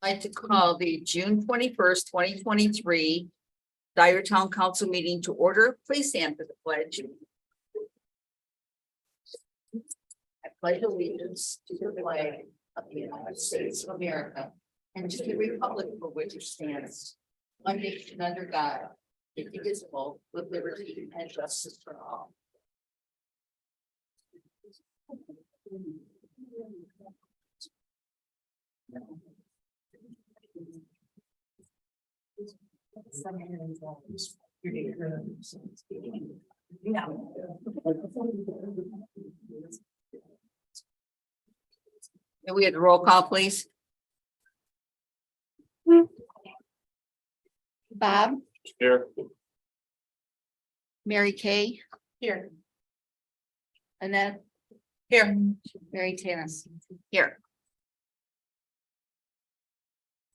I'd like to call the June 21st, 2023 Dyer Town Council meeting to order. Please stand for the pledge. I pledge allegiance to the flag of the United States of America and to the republic for which it stands, one nation under God, indivisible, with liberty and justice for all. Can we have the roll call, please? Bob, Here. Mary Kay, Here. Annette, Here. Mary Tannis. Here.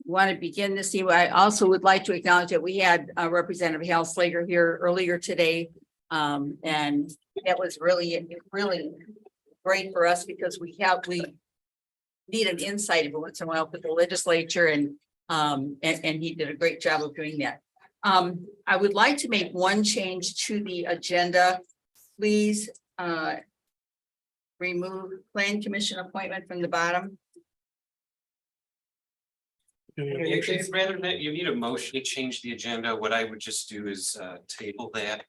Want to begin this evening. I also would like to acknowledge that we had Representative Hal Slager here earlier today. And that was really great for us because we need an insight every once in a while with the legislature and he did a great job of doing that. I would like to make one change to the agenda. Please remove Plan Commission appointment from the bottom. Rather than you need a motion to change the agenda, what I would just do is table that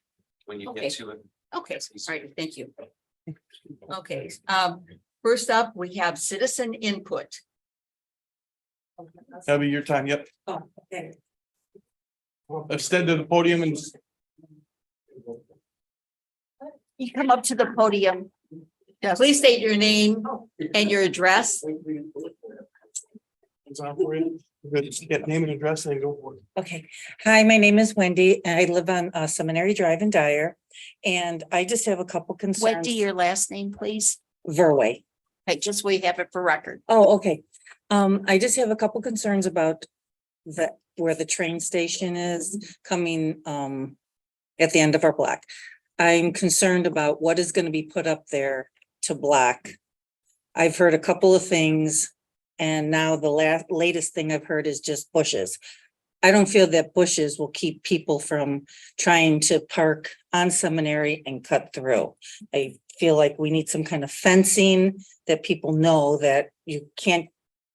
when you Okay. get to it. Okay, all right, thank you. Okay, first up, we have citizen input. That'll be your time, yep. Oh, okay. Extend to the podium and You come up to the podium. Please state your name and your address. it's on for you. Just get name and address and then go for it. Okay, hi, my name is Wendy and I live on Seminary Drive in Dyer. And I just have a couple concerns. Wendy, your last name, please. Verway. Hey, just we have it for record. Oh, okay. I just have a couple concerns about where the train station is coming at the end of our block. I'm concerned about what is going to be put up there to block. I've heard a couple of things. And now the latest thing I've heard is just bushes. I don't feel that bushes will keep people from trying to park on Seminary and cut through. I feel like we need some kind of fencing that people know that you can't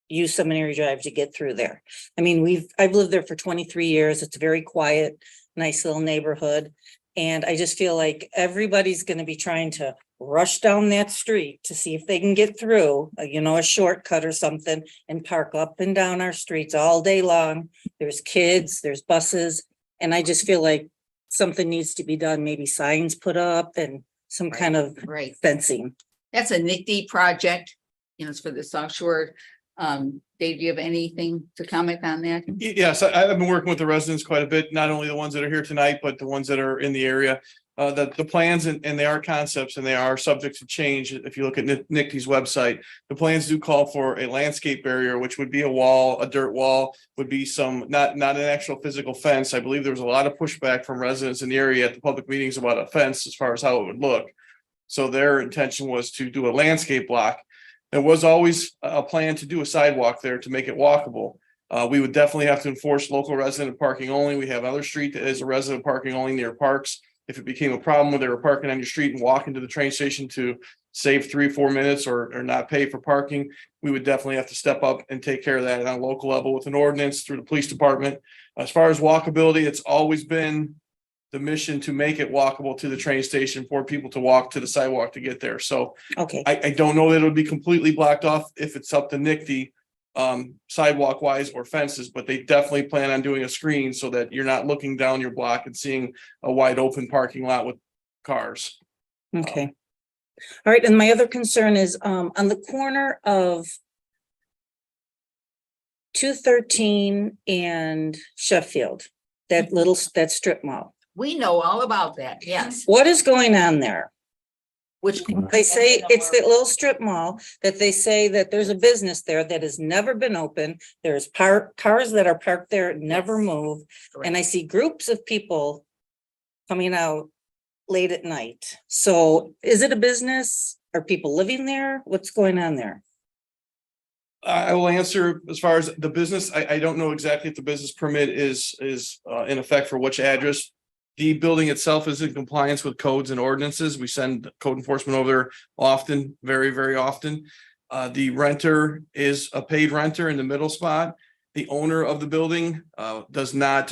use Seminary Drive to get through there. I mean, I've lived there for 23 years. It's a very quiet, nice little neighborhood. And I just feel like everybody's going to be trying to rush down that street to see if they can get through, a shortcut or something, and park up and down our streets all day long. There's kids, there's buses, and I just feel like something needs to be done, maybe signs put up and some kind of Right. fencing. That's a NICD project. It's for the South Shore. Dave, do you have anything to comment on that? Yes, I've been working with the residents quite a bit, not only the ones that are here tonight, but the ones that are in the area. The plans and they are concepts and they are subject to change. If you look at NICD's website, the plans do call for a landscape barrier, which would be a wall, a dirt wall, would be not an actual physical fence. I believe there was a lot of pushback from residents in the area at the public meetings about a fence as far as how it would look. So their intention was to do a landscape block. There was always a plan to do a sidewalk there to make it walkable. We would definitely have to enforce local resident parking only. We have another street that is a resident parking only near parks. If it became a problem where they were parking on your street and walking to the train station to save 3-4 minutes or not pay for parking, we would definitely have to step up and take care of that on a local level with an ordinance through the police department. As far as walkability, it's always been the mission to make it walkable to the train station for people to walk to the sidewalk to get there. So Okay, I don't know that it would be completely blocked off if it's up to NICD sidewalk wise or fences, but they definitely plan on doing a screen so that you're not looking down your block and seeing a wide open parking lot with cars. okay. All right, and my other concern is on the corner of 213 and Sheffield, that strip mall. We know all about that, yes. What is going on there? Which They say it's that little strip mall that they say that there's a business there that has never been open. There's cars that are parked there, never move. And I see groups of people coming out late at night. So is it a business? Are people living there? What's going on there? I will answer as far as the business. I don't know exactly if the business permit is in effect for which address. The building itself is in compliance with codes and ordinances. We send code enforcement over there often, very, very often. The renter is a paid renter in the middle spot. The owner of the building does not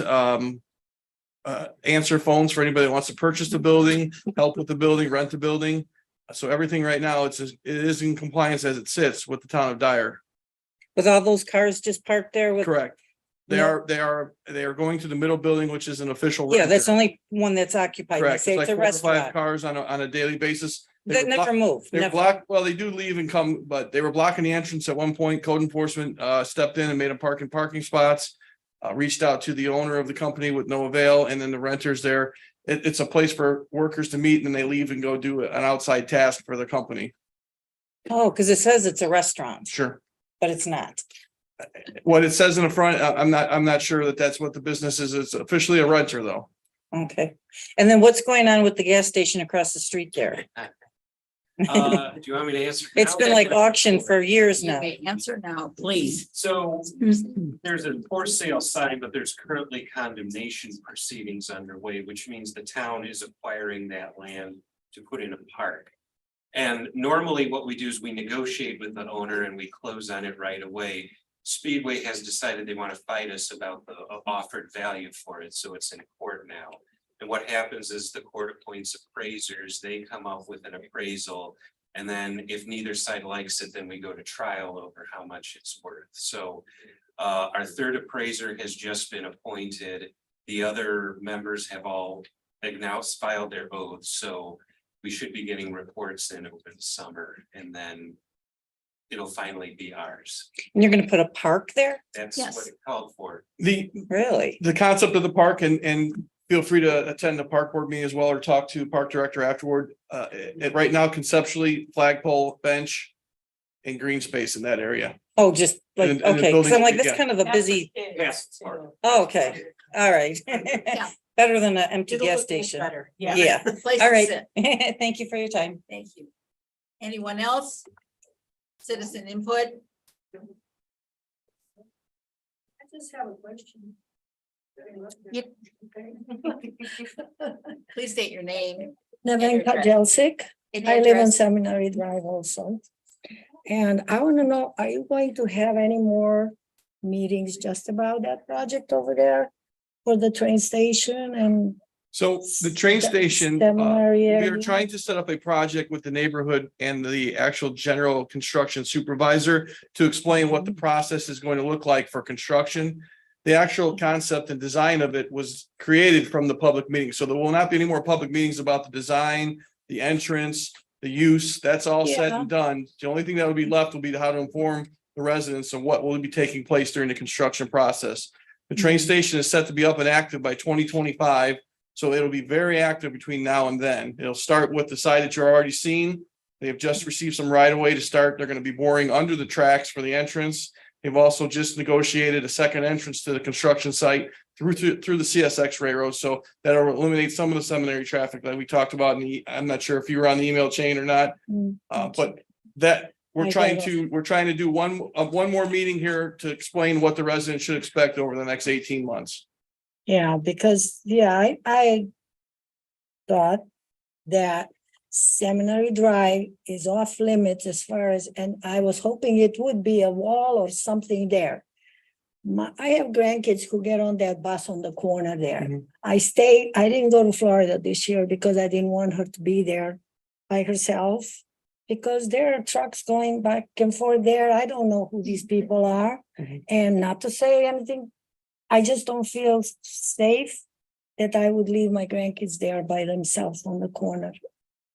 answer phones for anybody that wants to purchase the building, help with the building, rent the building. So everything right now, it is in compliance as it sits with the town of Dyer. With all those cars just parked there with, Correct. They No. are going to the middle building, which is an official. yeah, that's renter. the only one that's occupied. They Correct. say It's it's like a 4 or 5 restaurant. cars on a daily basis. They never move. They're never. blocked, well, they do leave and come, but they were blocking the entrance at one point. Code enforcement stepped in and made them park in parking spots. Reached out to the owner of the company with no avail, and then the renters there. It's a place for workers to meet, and then they leave and go do an outside task for the company. Oh, because it says it's a restaurant, Sure. but it's not. What it says in the front, I'm not sure that that's what the business is. It's officially a renter though. Okay. And then what's going on with the gas station across the street there? Do you want me to answer? It's now? been like auctioned for years You now. may answer now, please. So there's a for sale sign, but there's currently condemnation proceedings underway, which means the town is acquiring that land to put in a park. And normally what we do is we negotiate with the owner and we close on it right away. Speedway has decided they want to fight us about the offered value for it, so it's in court now. And what happens is the court appoints appraisers, they come up with an appraisal. And then if neither side likes it, then we go to trial over how much it's worth. So our third appraiser has just been appointed. The other members have all now filed their oaths, so we should be getting reports in over the summer, and then it'll finally be ours. And you're gonna put a park there? That's Yes. what it called for. Really? The concept of the park, and feel free to attend the park board meeting as well, or talk to park director afterward. Right now conceptually, flagpole, bench, and green space in that area. Oh, just like, And the okay, building so I'm like, will be- that's kind of a busy, Yes. oh, okay, all right. Yeah. Better than an empty It'll gas look station. better. Yeah, The place all to right. sit. Thank you for your time. Thank you. Anyone else? Citizen input? I just have a question. Yep. Please state your name. Nevenka Jelsik. and I live on address. Seminary Drive also. And I want to know, are you going to have any more meetings just about that project over there? For the train station and So the train station, Seminary we area? are trying to set up a project with the neighborhood and the actual general construction supervisor to explain what the process is going to look like for construction. The actual concept and design of it was created from the public meeting, so there will not be any more public meetings about the design, the entrance, the use. That's all said and done. The only thing that will be left will be how to inform the residents of what will be taking place during the construction process. The train station is set to be up and active by 2025, so it'll be very active between now and then. It'll start with the side that you're already seeing. They have just received some right of way to start. They're going to be boring under the tracks for the entrance. They've also just negotiated a second entrance to the construction site through the CSX railroad, so that'll eliminate some of the seminary traffic that we talked about. I'm not sure if you were on the email chain or not, but that. We're trying to do one more meeting here to explain what the residents should expect over the next 18 months. Yeah, because, I thought that Seminary Drive is off limits as far as, and I was hoping it would be a wall or something there. I have grandkids who get on that bus on the corner there. Mhm. I didn't go to Florida this year because I didn't want her to be there by herself. Because there are trucks going back and forth there. I don't know who these people are. Mhm. And not to say anything, I just don't feel safe that I would leave my grandkids there by themselves on the corner.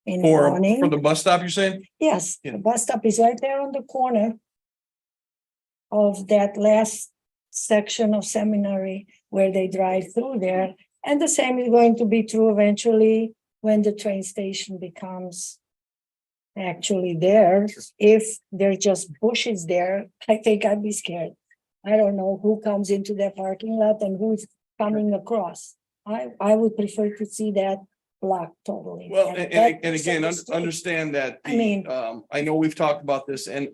In the For morning. the bus stop, you're saying? Yes, Yeah. the bus stop is right there on the corner of that last section of Seminary where they drive through there. And the same is going to be true eventually when the train station becomes actually there. If there's just bushes there, I think I'd be scared. I don't know who comes into that parking lot and who's coming across. I would prefer to see that blocked totally. Well, That and again, piece of the street. understand that I mean- I know we've talked about this and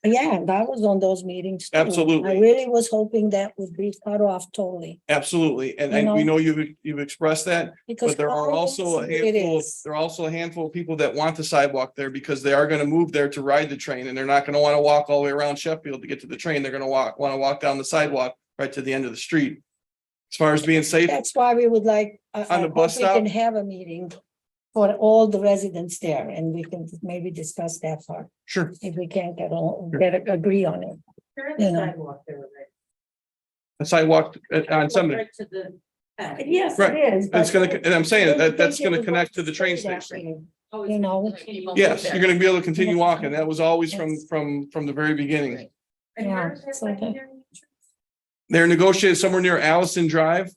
Yeah, and I was on those meetings. too. Absolutely. I really was hoping that would be cut off totally. Absolutely. And You we know? know you've expressed that, Because but there are also a handful, there are also a handful of people that want the sidewalk there because they are gonna move there to ride the train and they're not gonna wanna walk all the way around Sheffield to get to the train. They're gonna wanna walk down the sidewalk right to the end of the street. As far as being safe, That's why we would like, I On the hope bus we can stop? have a meeting for all the residents there, and we can maybe discuss that part, sure. if we can't agree on it. You know. The sidewalk on Sunday. Yes, Right. it is. It's gonna, and I'm saying that that's Didn't gonna think it connect to was the train stay that station. way, You know, Yes, you're gonna be able to continue walking. That was always from the very beginning. yeah. So that- They're negotiated somewhere near Allison Drive.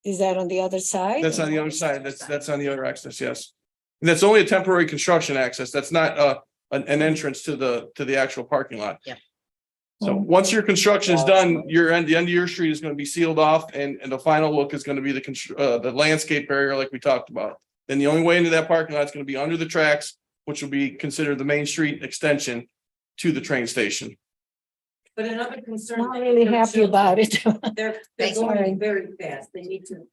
Is that on the other side? That's on the other side. That's on the other access, yes. And that's only a temporary construction access. That's not an entrance to the actual parking lot. Yeah. So once your construction is done, the end of your street is gonna be sealed off and the final look is gonna be the landscape barrier like we talked about. Then the only way into that parking lot is gonna be under the tracks, which will be considered the main street extension to the train station. But another concern. Not really happy about it. They're Thanks, Mary. going very fast. They need to,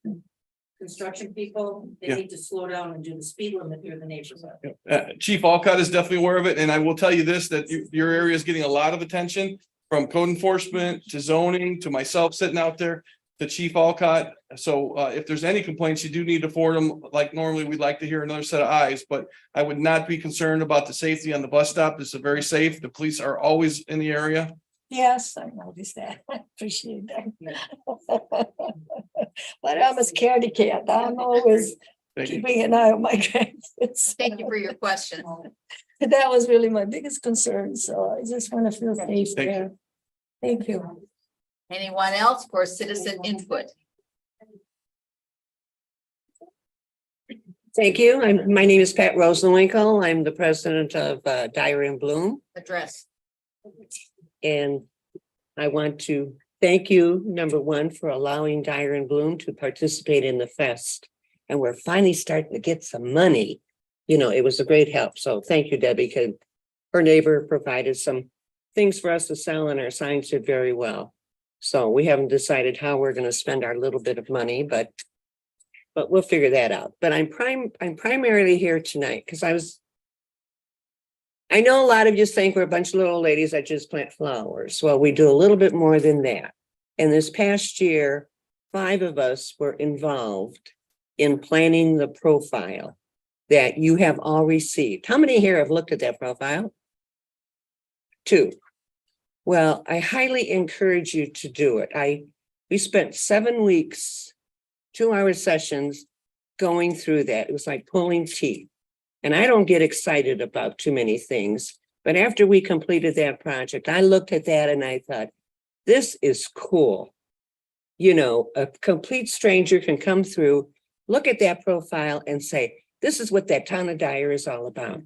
construction people, they Yeah. need to slow down and do the speed limit here in the neighborhood. Chief Alcott is definitely aware of it, and I will tell you this, that your area is getting a lot of attention from code enforcement to zoning to myself sitting out there to Chief Alcott. So if there's any complaints, you do need to forward them. Like normally, we'd like to hear another set of eyes, but I would not be concerned about the safety on the bus stop. This is very safe. The police are always in the area. Yes, I noticed that. I appreciate that. But I'm a scaredy cat. I'm always Thank you. keeping an eye on my grandkids. Thank you for your question. That was really my biggest concern, so I just want to feel safe Thank you. there. Thank you. Anyone else for citizen input? Thank you. My name is Pat Rosenwinkel. I'm the president of Dyer and Bloom. Address. And I want to thank you, number one, for allowing Dyer and Bloom to participate in the fest. And we're finally starting to get some money. You know, it was a great help. So thank you, Debbie, because her neighbor provided some things for us to sell and our signs did very well. So we haven't decided how we're going to spend our little bit of money, but we'll figure that out. But I'm primarily here tonight because I know a lot of you think we're a bunch of little ladies that just plant flowers. Well, we do a little bit more than that. And this past year, 5 of us were involved in planning the profile that you have all received. How many here have looked at that profile? 2. Well, I highly encourage you to do it. We spent 7 weeks, 2-hour sessions going through that. It was like pulling teeth. And I don't get excited about too many things, but after we completed that project, I looked at that and I thought, this is cool. You know, a complete stranger can come through, look at that profile and say, this is what that town of Dyer is all about.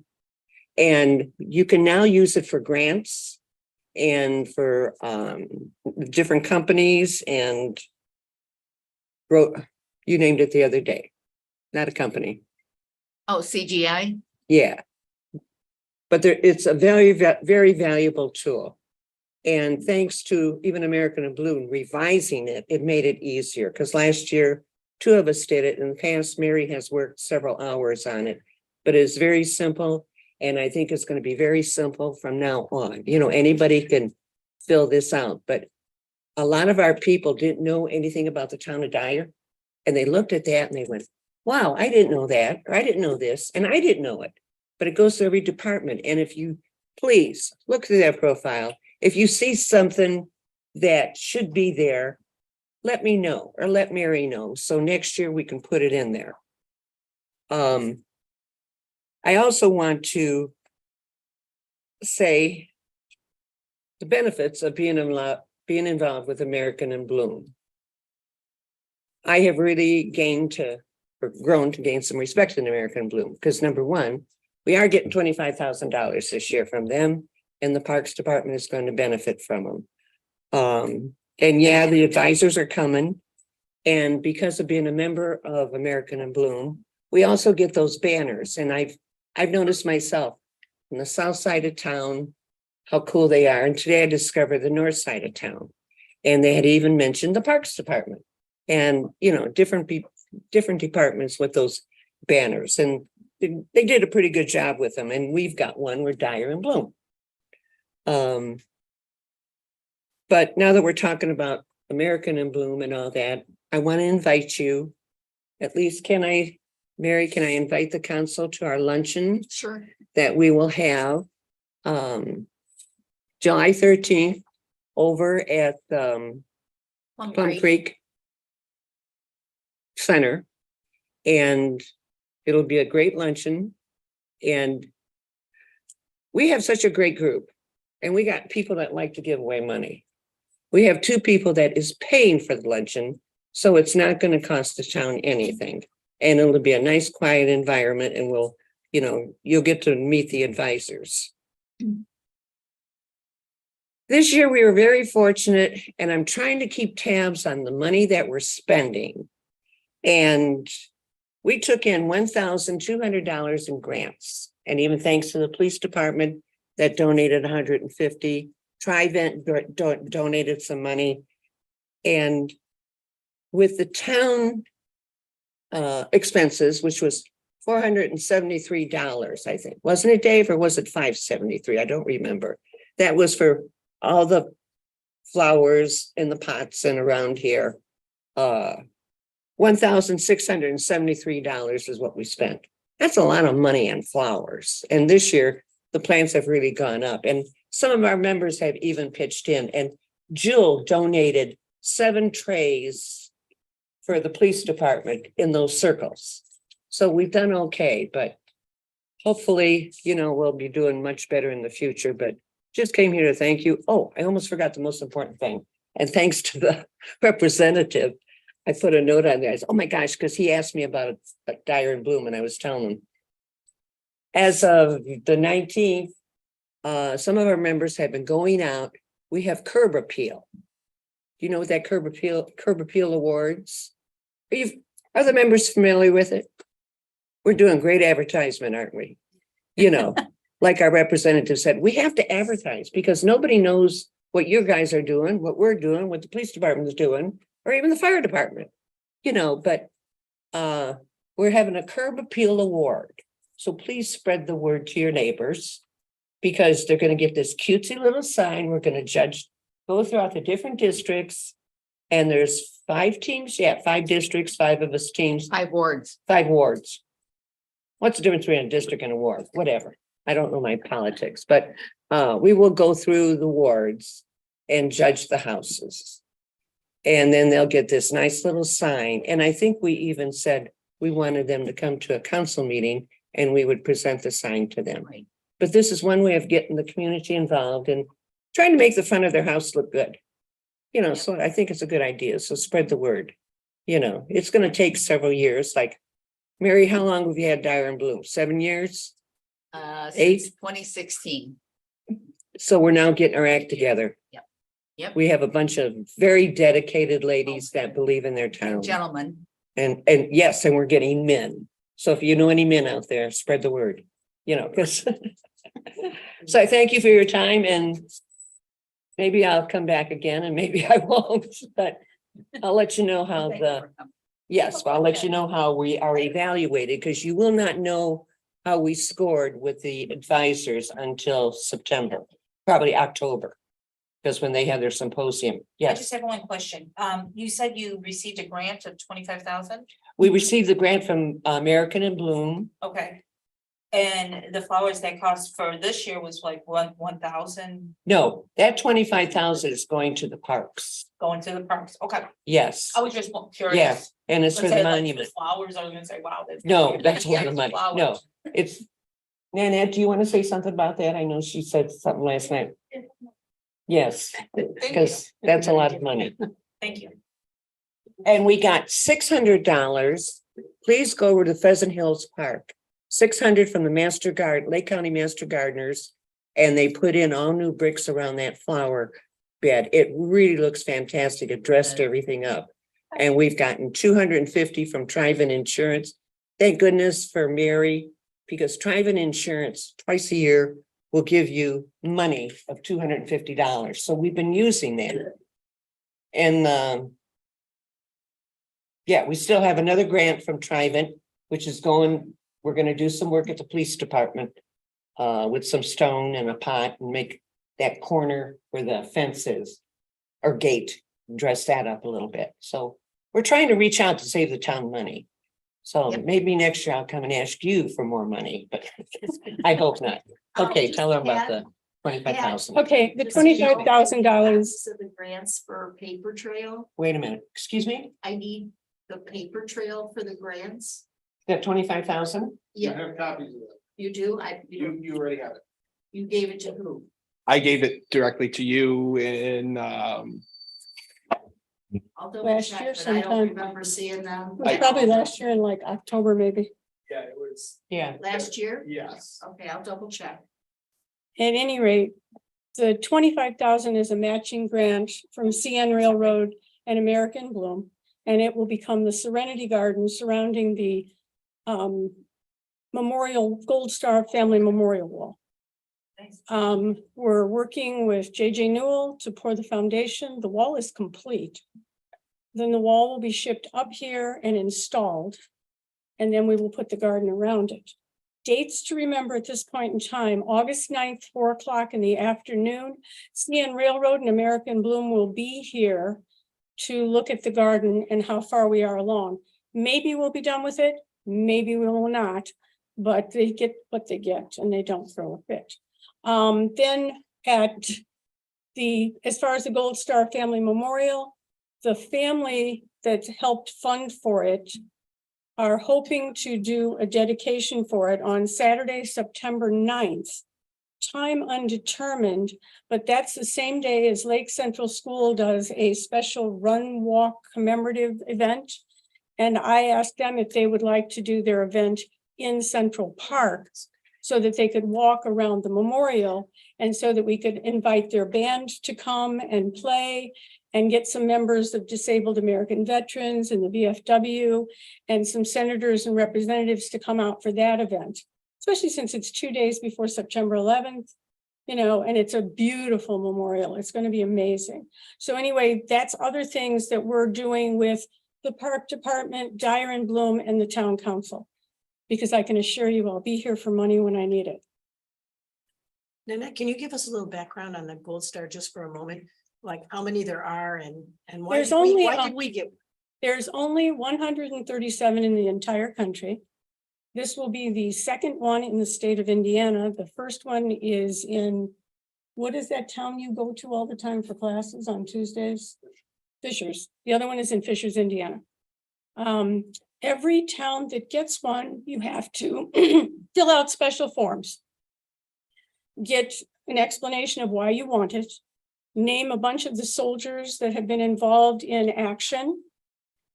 And you can now use it for grants and for different companies and you named it the other day, not a company. Oh, CGI? Yeah. But it's a very, very valuable tool. And thanks to even American and Bloom revising it, it made it easier because last year, 2 of us did it. In the past, Mary has worked several hours on it, but it's very simple. And I think it's going to be very simple from now on. You know, anybody can fill this out, but a lot of our people didn't know anything about the town of Dyer. And they looked at that and they went, wow, I didn't know that, or I didn't know this, and I didn't know it. But it goes to every department. And if you please look through that profile, if you see something that should be there, let me know or let Mary know. So next year we can put it in there. I also want to say the benefits of being involved with American and Bloom. I have really grown to gain some respect in American Bloom because number one, we are getting $25,000 this year from them, and the Parks Department is going to benefit from them. And yeah, the advisors are coming, and because of being a member of American and Bloom, we also get those banners. And I've noticed myself on the south side of town, how cool they are. And today I discovered the north side of town. And they had even mentioned the Parks Department and, different departments with those banners. And they did a pretty good job with them. And we've got one, we're Dyer and Bloom. But now that we're talking about American in Bloom and all that, I want to invite you, at least Mary, can I invite the council to our luncheon Sure. that we will have July 13th over at Plum Creek Center. And it'll be a great luncheon. And we have such a great group. And we got people that like to give away money. We have 2 people that is paying for the luncheon, so it's not going to cost the town anything. And it'll be a nice, quiet environment, and you'll get to meet the advisors. This year, we were very fortunate, and I'm trying to keep tabs on the money that we're spending. And we took in $1,200 in grants, and even thanks to the police department that donated $150. Tri-Vent donated some money. And with the town expenses, which was $473, I think. Wasn't it, Dave, or was it $573? I don't remember. That was for all the flowers in the pots and around here. $1,673 is what we spent. That's a lot of money on flowers. And this year, the plants have really gone up. And some of our members have even pitched in. And Jill donated 7 trays for the police department in those circles. So we've done okay, but hopefully, we'll be doing much better in the future. But just came here to thank you. Oh, I almost forgot the most important thing. And thanks to the representative, I put a note on there. I said, oh my gosh, because he asked me about Dyer and Bloom, and I was telling him. As of the 19th, some of our members have been going out. We have curb appeal. Do you know what that curb appeal awards? Are the members familiar with it? We're doing great advertisement, aren't we? Like our representative said, we have to advertise because nobody knows what you guys are doing, what we're doing, what the police department is doing, or even the fire department. But we're having a curb appeal award. So please spread the word to your neighbors because they're going to get this cutesy little sign. We're going to go throughout the different districts. And there's 5 teams. Yeah, 5 districts, 5 of us teams. 5 wards. 5 wards. What's the difference between a district and a ward? Whatever. I don't know my politics, but we will go through the wards and judge the houses. And then they'll get this nice little sign. And I think we even said we wanted them to come to a council meeting and we would present the sign to them. Right. But this is one way of getting the community involved and trying to make the front of their house look good. So I think it's a good idea. So spread the word. It's going to take several years. Like, Mary, how long have you had Dyer and Bloom? 7 years? 8? Since 2016. So we're now getting our act together. Yep. We have a bunch of very dedicated ladies that believe in their town. Gentlemen. And yes, and we're getting men. So if you know any men out there, spread the word, because. So I thank you for your time, and maybe I'll come back again and maybe I won't, but I'll let you know how I'll let you know how we are evaluated, because you will not know how we scored with the advisors until September, probably October. Because when they have their symposium. I Yes, just have one question. You said you received a grant of 25,000? we received the grant from American in Bloom. Okay. And the flowers that cost for this year was like 1,000 No, that 25,000 is going to the parks. going to the parks. Okay. Yes, I was just curious. yes, and it's for Let's the say, like, monument. flowers, I was gonna say, wow. No, that's a lot of Yeah, money. flowers. No, it's. Nanette, do you want to say something about that? I know she said something last night. Yes, Thank you. because that's a lot of money. Thank you. And we got $600. Please go over to Pheasant Hills Park. 600 from the Lake County Master Gardeners. And they put in all new bricks around that flower bed. It really looks fantastic. It dressed everything up. And we've gotten 250 from Tri-Vent Insurance. Thank goodness for Mary. because Trivan Insurance twice a year will give you money of $250. So we've been using that. And yeah, we still have another grant from Trivan, which is going, we're gonna do some work at the police department with some stone and a pot and make that corner where the fence is or gate, dress that up a little bit. So we're trying to reach out to save the town money. So Yep. maybe next year I'll come and ask you for more money, but I hope not. Okay, tell her about the 25,000. Okay, the $25,000. So the grants for paper trail, Wait a minute, excuse me, I need the paper trail for the grants. that 25,000? Yeah, have copies of that. you do, You already have it. you gave it to who? I gave it directly to you in, I'll double Last check, year but I don't sometime. remember seeing them. Probably last year in like October, maybe. yeah, it was, Yeah. Last year? yes. Okay, I'll double check. At any rate, the 25,000 is a matching grant from CN Railroad and American Bloom. And it will become the Serenity Garden surrounding the Memorial Gold Star Family Memorial Wall. We're working with JJ Newell to pour the foundation. The wall is complete. Then the wall will be shipped up here and installed. And then we will put the garden around it. Dates to remember at this point in time, August 9th, 4 o'clock in the afternoon. CN Railroad and American Bloom will be here to look at the garden and how far we are along. Maybe we'll be done with it, maybe we will not, but they get what they get and they don't throw a fit. Then at as far as the Gold Star Family Memorial, the family that helped fund for it are hoping to do a dedication for it on Saturday, September 9th. Time undetermined, but that's the same day as Lake Central School does a special run walk commemorative event. And I asked them if they would like to do their event in Central Park so that they could walk around the memorial and so that we could invite their band to come and play and get some members of disabled American veterans and the VFW and some senators and representatives to come out for that event, especially since it's 2 days before September 11th, you know, and it's a beautiful memorial. It's going to be amazing. So anyway, that's other things that we're doing with the park department, Dyer and Bloom, and the town council, because I can assure you I'll be here for money when I need it. Nanette, can you give us a little background on the Gold Star just for a moment? Like how many there are and why There's did we, only, why did we get? There's only 137 in the entire country. This will be the second one in the state of Indiana. The first one is in, what is that town you go to all the time for classes on Tuesdays? Fishers. The other one is in Fishers, Indiana. Every town that gets one, you have to fill out special forms. Get an explanation of why you want it. Name a bunch of the soldiers that have been involved in action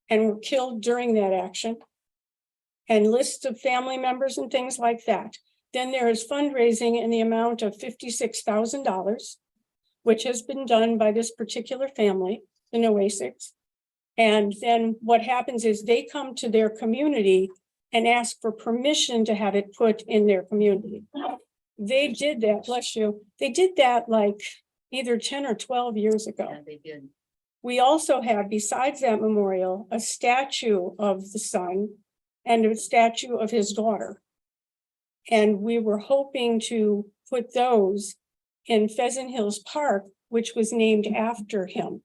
and were killed during that action. And lists of family members and things like that. Then there is fundraising in the amount of $56,000, which has been done by this particular family, the Noasics. And then what happens is they come to their community and ask for permission to have it put in their community. They did that, bless you. They did that like either 10 or 12 years ago. Yeah, they did. We also have, besides that memorial, a statue of the son and a statue of his daughter. And we were hoping to put those in Pheasant Hills Park, which was named after him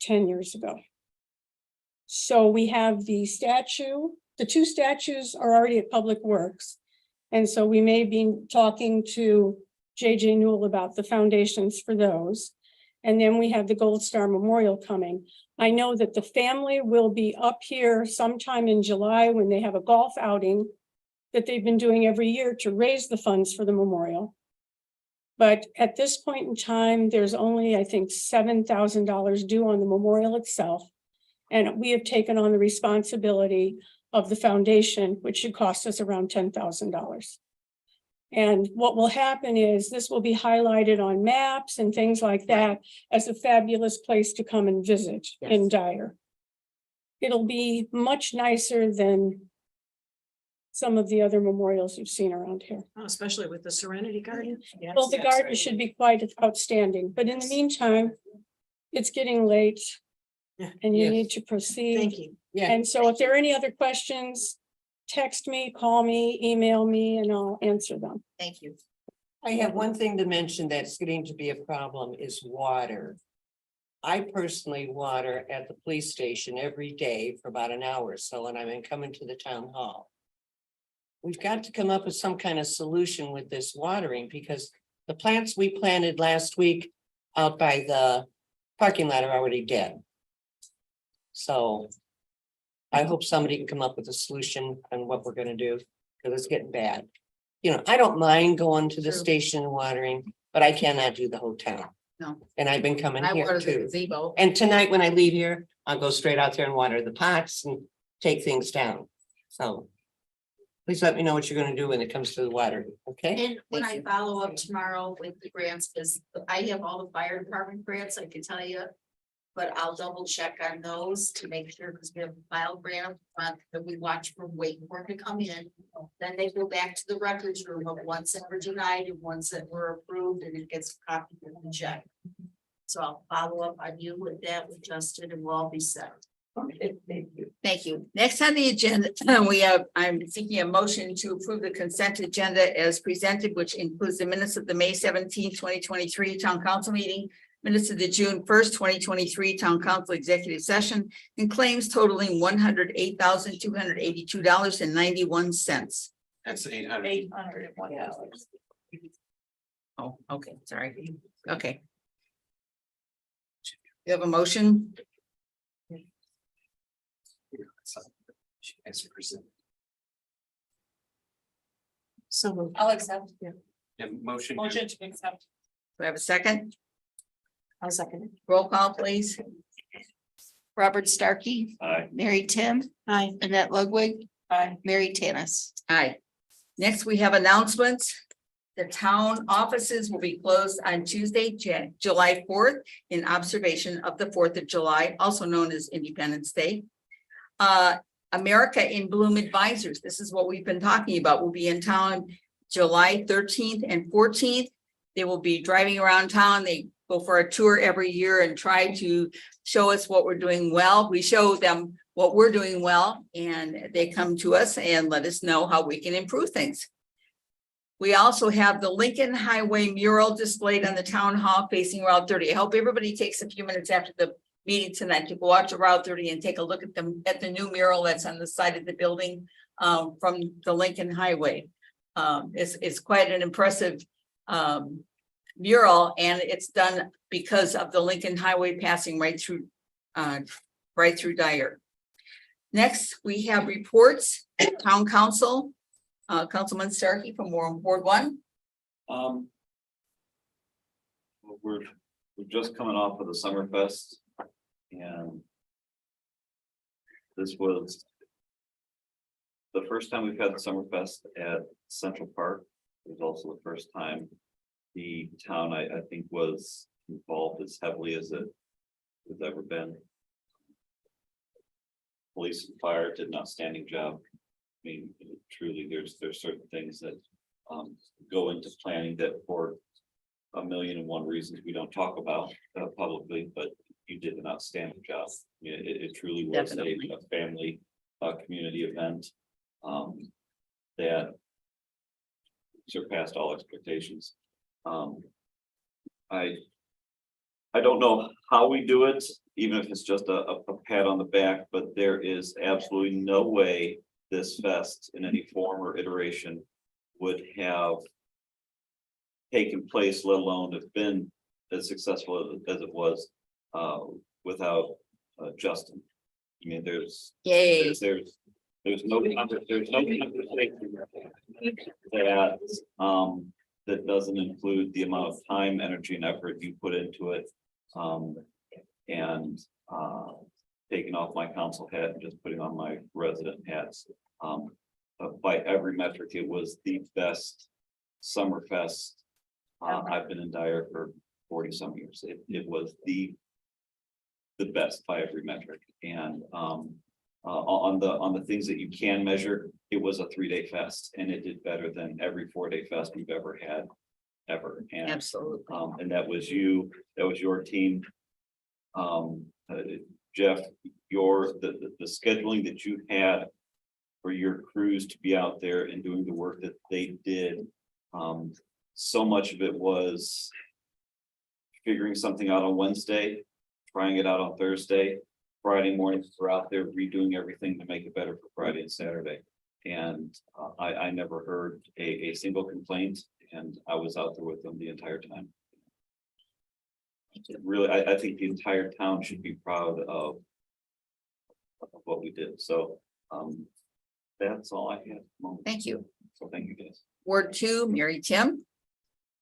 10 years ago. So we have the statue, the two statues are already at Public Works. And so we may be talking to JJ Newell about the foundations for those. And then we have the Gold Star Memorial coming. I know that the family will be up here sometime in July when they have a golf outing that they've been doing every year to raise the funds for the memorial. But at this point in time, there's only, I think, $7,000 due on the memorial itself. And we have taken on the responsibility of the foundation, which should cost us around $10,000. And what will happen is this will be highlighted on maps and things like that as a fabulous place to come and visit in Dyer. It'll be much nicer than some of the other memorials you've seen around here. Oh, especially with the Serenity Garden. Yes, Well, the yes, garden right. should be quite outstanding, but in the meantime, it's getting late Yeah. and you Yes. need to proceed. Thank you. Yeah, And so if there are any other questions, text me, call me, email me, and I'll answer them. Thank you. I have one thing to mention that's getting to be a problem is water. I personally water at the police station every day for about an hour or so, and I'm coming to the town hall. We've got to come up with some kind of solution with this watering because the plants we planted last week out by the parking lot are already dead. So I hope somebody can come up with a solution on what we're gonna do, because it's getting bad. You know, I don't mind going to the True. station and watering, but I cannot do the whole town. No. And I've been coming I here water the too. gazebo. And tonight when I leave here, I'll go straight out there and water the pots and take things down. So please let me know what you're gonna do when it comes to the water, okay? And when Thank I you. follow up tomorrow with the grants, because I have all the fire department grants, I can tell you. But I'll double check on those to make sure, because we have a file grant up front that we watch for waiting for it to come in. Then they go back to the records room of ones that were denied and ones that were approved, and it gets copied and checked. So I'll follow up on you with that, with Justin, and we'll all be set. Thank you. Next on the agenda, I'm seeking a motion to approve the consent agenda as presented, which includes the minutes of the May 17th, 2023 town council meeting, minutes of the June 1st, 2023 town council executive session, and claims totaling $108,282.91. That's 800. $801. Oh, okay, sorry. Okay. You have a motion? As presented. So. I'll accept. And motion. Motion to accept. Do I have a second? I'll second it. Roll call, please. Robert Starkey. Aye. Mary Tim. Hi. Annette Ludwig. Aye. Mary Tanis. Aye. Next, we have announcements. The town offices will be closed on Tuesday, July 4th, in observation of the 4th of July, also known as Independence Day. America in Bloom Advisors, this is what we've been talking about, will be in town July 13th and 14th. They will be driving around town. They go for a tour every year and try to show us what we're doing well. We show them what we're doing well, and they come to us and let us know how we can improve things. We also have the Lincoln Highway mural displayed on the town hall facing Route 30. I hope everybody takes a few minutes after the meeting tonight to go out to Route 30 and take a look at them, at the new mural that's on the side of the building from the Lincoln Highway. It's quite an impressive mural, and it's done because of the Lincoln Highway passing right through Dyer. Next, we have reports, town council, Councilman Starkey from Ward 1. We're just coming off of the Summerfest. And this was the first time we've had the Summerfest at Central Park. It was also the first time the town, I think, was involved as heavily as it has ever been. Police and fire did an outstanding job. I mean, truly, there's certain things that go into planning that for 1,000,001 reasons we don't talk about publicly, but you did an outstanding job. I mean, it truly was Definitely. a family, community event that surpassed all expectations. I don't know how we do it, even if it's just a pat on the back, but there is absolutely no way this fest in any form or iteration would have taken place, let alone have been as successful as it was without Justin. I mean, there's Yay. no conversation that doesn't include the amount of time, energy, and effort you put into it. And taking off my council hat and just putting on my resident hats. By every metric, it was the best Summerfest. I've been in Dyer for 40 some years. It was the best by every metric. And on the things that you can measure, it was a 3-day fest and it did better than every 4-day fest we've ever had, ever. And, Absolutely. and that was your team. Jeff, the scheduling that you had for your crews to be out there and doing the work that they did. So much of it was figuring something out on Wednesday, trying it out on Thursday, Friday mornings we're out there redoing everything to make it better for Friday and Saturday. And I never heard a single complaint, and I was out there with them the entire time. Really, I think the entire town should be proud of what we did. So that's all I had at the moment. Thank you. So thank you guys. Ward 2, Mary Tim.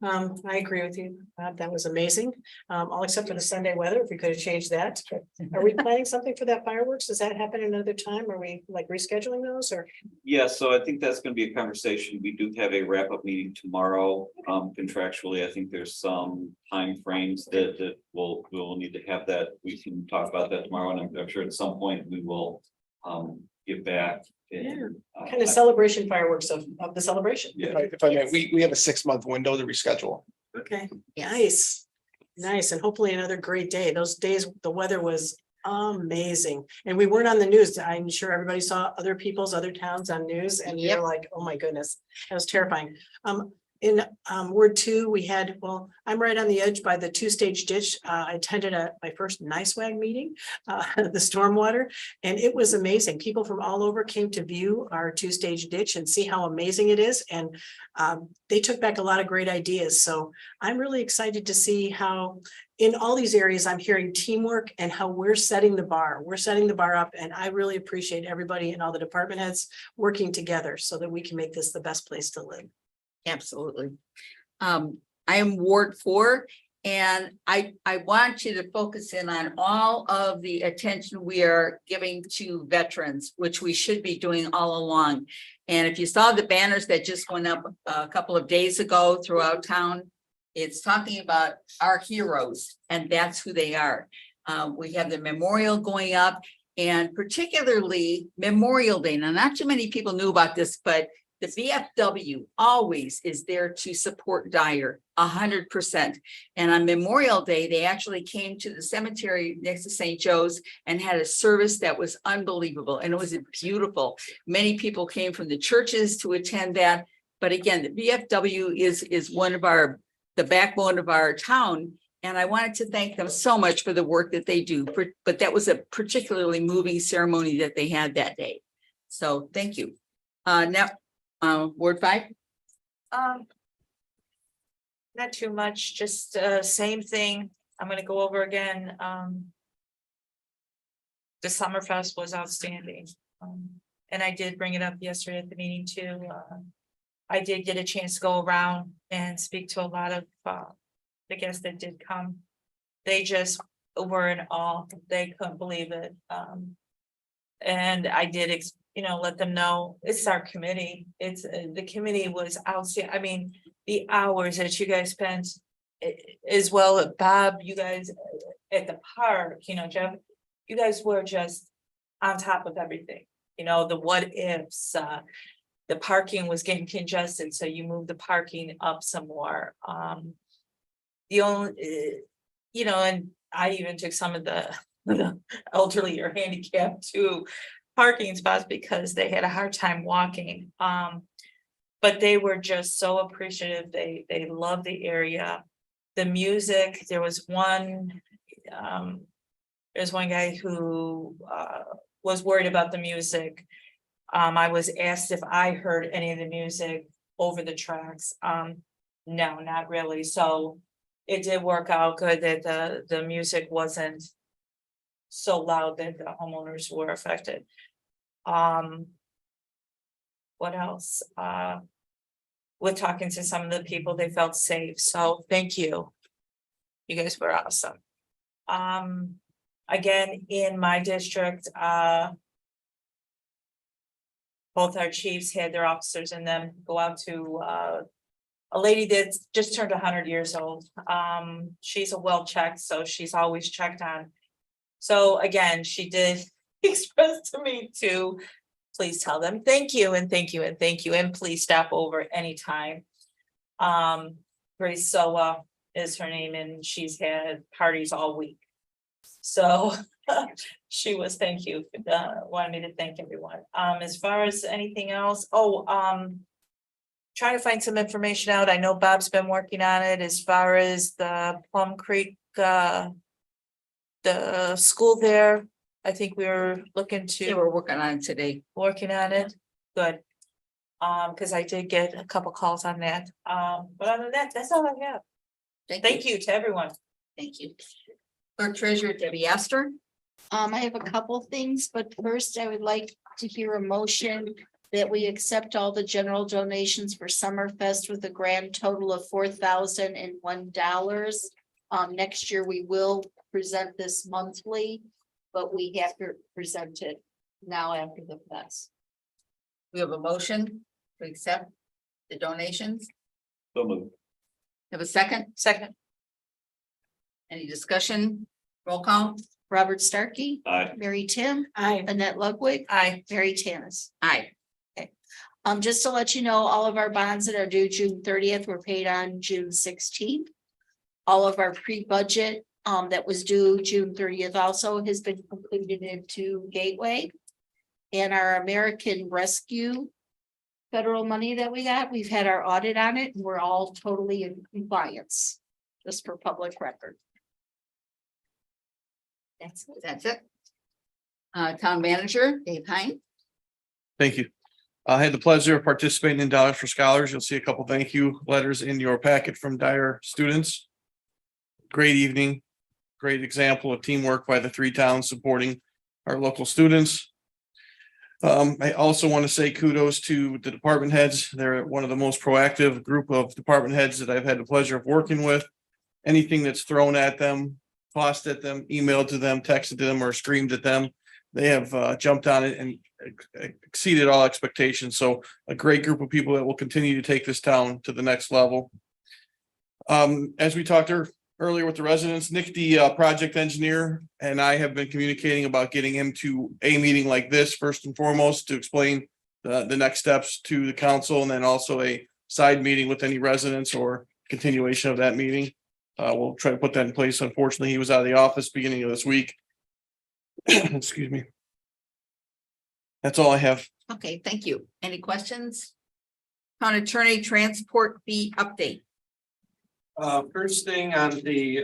I agree with you. That was amazing. All except for the Sunday weather, if we could have changed that. Are we planning something for that fireworks? Does that happen another time? Are we like rescheduling those or? Yeah, so I think that's gonna be a conversation. We do have a wrap-up meeting tomorrow. Contractually, I think there's some timeframes that we'll need to have that. We can talk about that tomorrow, and I'm sure at some point we will get back. And, Kind of celebration fireworks of the celebration. Yeah. If I may, we have a 6-month window to reschedule. Okay, Yes. nice. Nice, and hopefully another great day. Those days, the weather was amazing. And we weren't on the news. I'm sure everybody saw other towns on news and you're Yep. like, oh my goodness, that was terrifying. In Ward 2, we had, well, I'm right on the edge by the 2-stage ditch. I attended my first NICEWAG meeting, the stormwater, and it was amazing. People from all over came to view our 2-stage ditch and see how amazing it is. And they took back a lot of great ideas. So I'm really excited to see how in all these areas, I'm hearing teamwork and how we're setting the bar. We're setting the bar up, and I really appreciate everybody and all the department heads working together so that we can make this the best place to live. Absolutely. I am Ward 4, and I want you to focus in on all of the attention we are giving to veterans, which we should be doing all along. And if you saw the banners that just went up a couple of days ago throughout town, it's talking about our heroes, and that's who they are. We have the memorial going up, and particularly Memorial Day. Now, not too many people knew about this, but the VFW always is there to support Dyer 100%. And on Memorial Day, they actually came to the cemetery next to St. Joe's and had a service that was unbelievable. And it was beautiful. Many people came from the churches to attend that. But again, the VFW is one of the backbone of our town. And I wanted to thank them so much for the work that they do. But that was a particularly moving ceremony that they had that day. So thank you. Now, Ward 5. Not too much, just same thing. I'm gonna go over again. The Summerfest was outstanding. And I did bring it up yesterday at the meeting too. I did get a chance to go around and speak to a lot of the guests that did come. They just were in awe. They couldn't believe it. And I did let them know it's our committee. It's the committee was outstanding. I mean, the hours that you guys spent as well, Bob, you guys at the park, Jeff, you guys were just on top of everything. The what ifs, the parking was getting congested, so you moved the parking up some more. The only, and I even took some of the elderly or handicapped to parking spots because they had a hard time walking. But they were just so appreciative. They loved the area. The music, there was one guy who was worried about the music. I was asked if I heard any of the music over the tracks. No, not really. So it did work out good that the music wasn't so loud that the homeowners were affected. What else? With talking to some of the people, they felt safe. So thank you. You guys were awesome. Again, in my district, both our chiefs had their officers in them go out to a lady that just turned 100 years old. She's a well checked, so she's always checked on. So again, she did expressed to me too. Please tell them thank you and thank you and thank you, and please stop over anytime. Grace Soa is her name, and she's had parties all week. So she was, thank you, wanted me to thank everyone. As far as anything else, trying to find some information out. I know Bob's been working on it as far as the Plum Creek, the school there. I think we were looking They to, were working on it today. working on it. Good. Because I did get a couple calls on that. But other than that, that's all I have. Thank you to everyone. Thank you. Clerk Treasurer Debbie Astor. I have a couple things, but first I would like to hear a motion that we accept all the general donations for Summerfest with a grand total of $4,001. Next year we will present this monthly, but we have to present it now after the fest. We have a motion to accept the donations. So moved. Have a second? Second. Any discussion? Roll call? Robert Starkey, Aye. Mary Tim, I, Annette Ludwig, Aye. Mary Tanis. Aye. Just to let you know, all of our bonds that are due June 30th were paid on June 16th. All of our pre-budget that was due June 30th also has been completed into Gateway. And our American Rescue federal money that we got, we've had our audit on it, and we're all totally in compliance, just for public record. That's it. Town Manager Dave Hine. Thank you. I had the pleasure of participating in Dollars for Scholars. You'll see a couple thank you letters in your packet from Dyer students. Great evening, great example of teamwork by the three towns supporting our local students. I also want to say kudos to the department heads. They're one of the most proactive group of department heads that I've had the pleasure of working with. Anything that's thrown at them, tossed at them, emailed to them, texted to them, or screamed at them, they have jumped on it and exceeded all expectations. So a great group of people that will continue to take this town to the next level. As we talked earlier with the residents, Nick, the project engineer, and I have been communicating about getting him to a meeting like this first and foremost to explain the next steps to the council, and then also a side meeting with any residents or continuation of that meeting. We'll try to put that in place. Unfortunately, he was out of the office beginning of this week. Excuse me. That's all I have. Okay, thank you. Any questions? Town Attorney Transport Fee Update. First thing on the,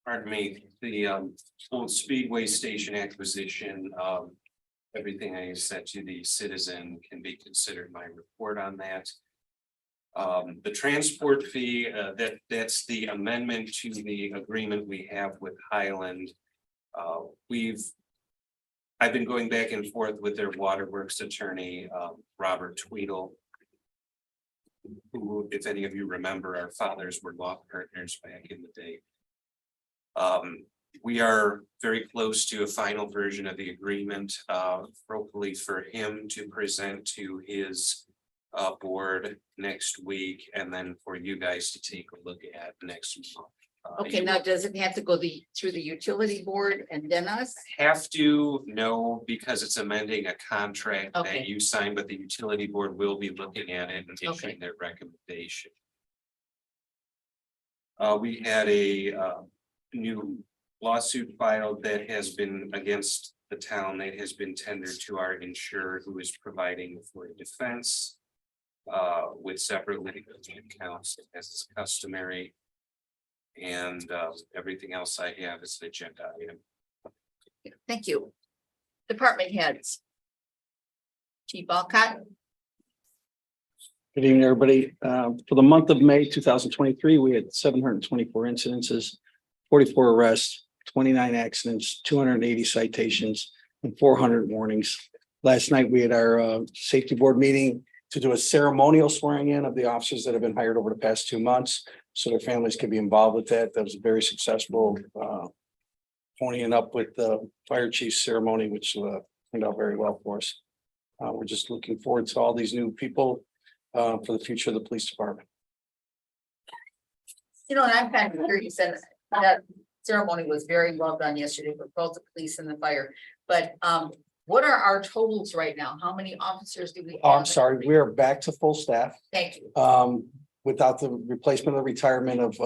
pardon me, the, old Speedway Station acquisition, everything I sent to the citizen can be considered my report on that. The transport fee, that's the amendment to the agreement we have with Highland. I've been going back and forth with their waterworks attorney, Robert Tweedle, who, if any of you remember, our fathers were law partners back in the day. We are very close to a final version of the agreement, hopefully for him to present to his board next week, and then for you guys to take a look at next month. Okay, now does it have to go through the utility board and then us? Have to know because it's amending a contract Okay. that you signed, but the utility board will be looking at it and Okay. issuing their recommendation. We had a new lawsuit filed that has been against the town that has been tendered to our insurer, who is providing for a defense with separate legal accounts as is customary. And everything else I have is an agenda item. Thank you. Department heads. Chief Alcott. Good evening, everybody. For the month of May 2023, we had 724 incidences, 44 arrests, 29 accidents, 280 citations, and 400 warnings. Last night, we had our safety board meeting to do a ceremonial swearing in of the officers that have been hired over the past 2 months, so their families can be involved with that. That was a very successful ponying up with the fire chief ceremony, which turned out very well for us. We're just looking forward to all these new people for the future of the police department. You know, and I'm kind of curious, and that ceremony was very well done yesterday for both the police and the fire. But what are our totals right now? How many officers do we have? Oh, I'm sorry, we are back to full staff. Thank you. Without the replacement of the retirement of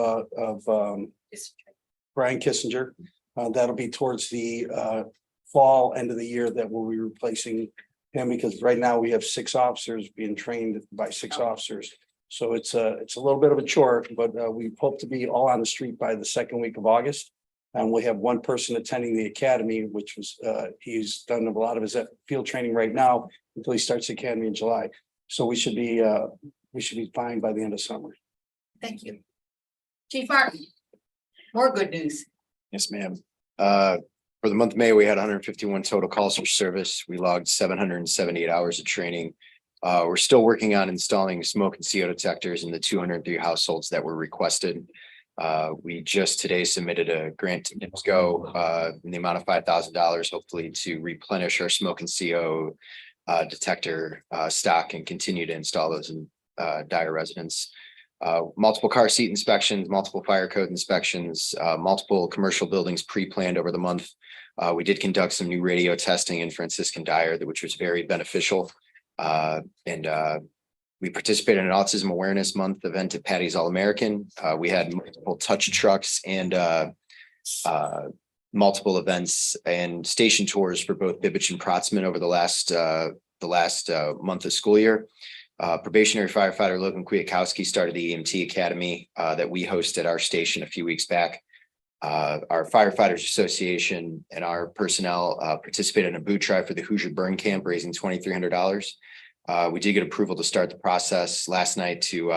Brian Kissinger. That'll be towards the fall, end of the year that we'll be replacing him, because right now we have 6 officers being trained by 6 officers. So it's a little bit of a chore, but we hope to be all on the street by the second week of August. And we have one person attending the academy, which was he's done a lot of his field training right now until he starts the academy in July. So we should be fine by the end of summer. Thank you. Chief Martin, more good news. Yes, ma'am. For the month of May, we had 151 total calls for service. We logged 778 hours of training. We're still working on installing smoke and CO detectors in the 203 households that were requested. We just today submitted a grant to NIPSCO in the amount of $5,000, hopefully to replenish our smoke and CO detector stock and continue to install those in dire residents. Multiple car seat inspections, multiple fire code inspections, multiple commercial buildings pre-planned over the month. We did conduct some new radio testing in Franciscan Dyer, which was very beneficial. We participated in an Autism Awareness Month event at Patty's All-American. We had multiple touch trucks and multiple events and station tours for both Bibbich and Protzman over the last month of school year. Probationary firefighter Logan Kwiatkowski started the EMT Academy that we hosted our station a few weeks back. Our Firefighters Association and our personnel participated in a boot drive for the Hoosier Burn Camp, raising $2,300. We did get approval to start the process last night to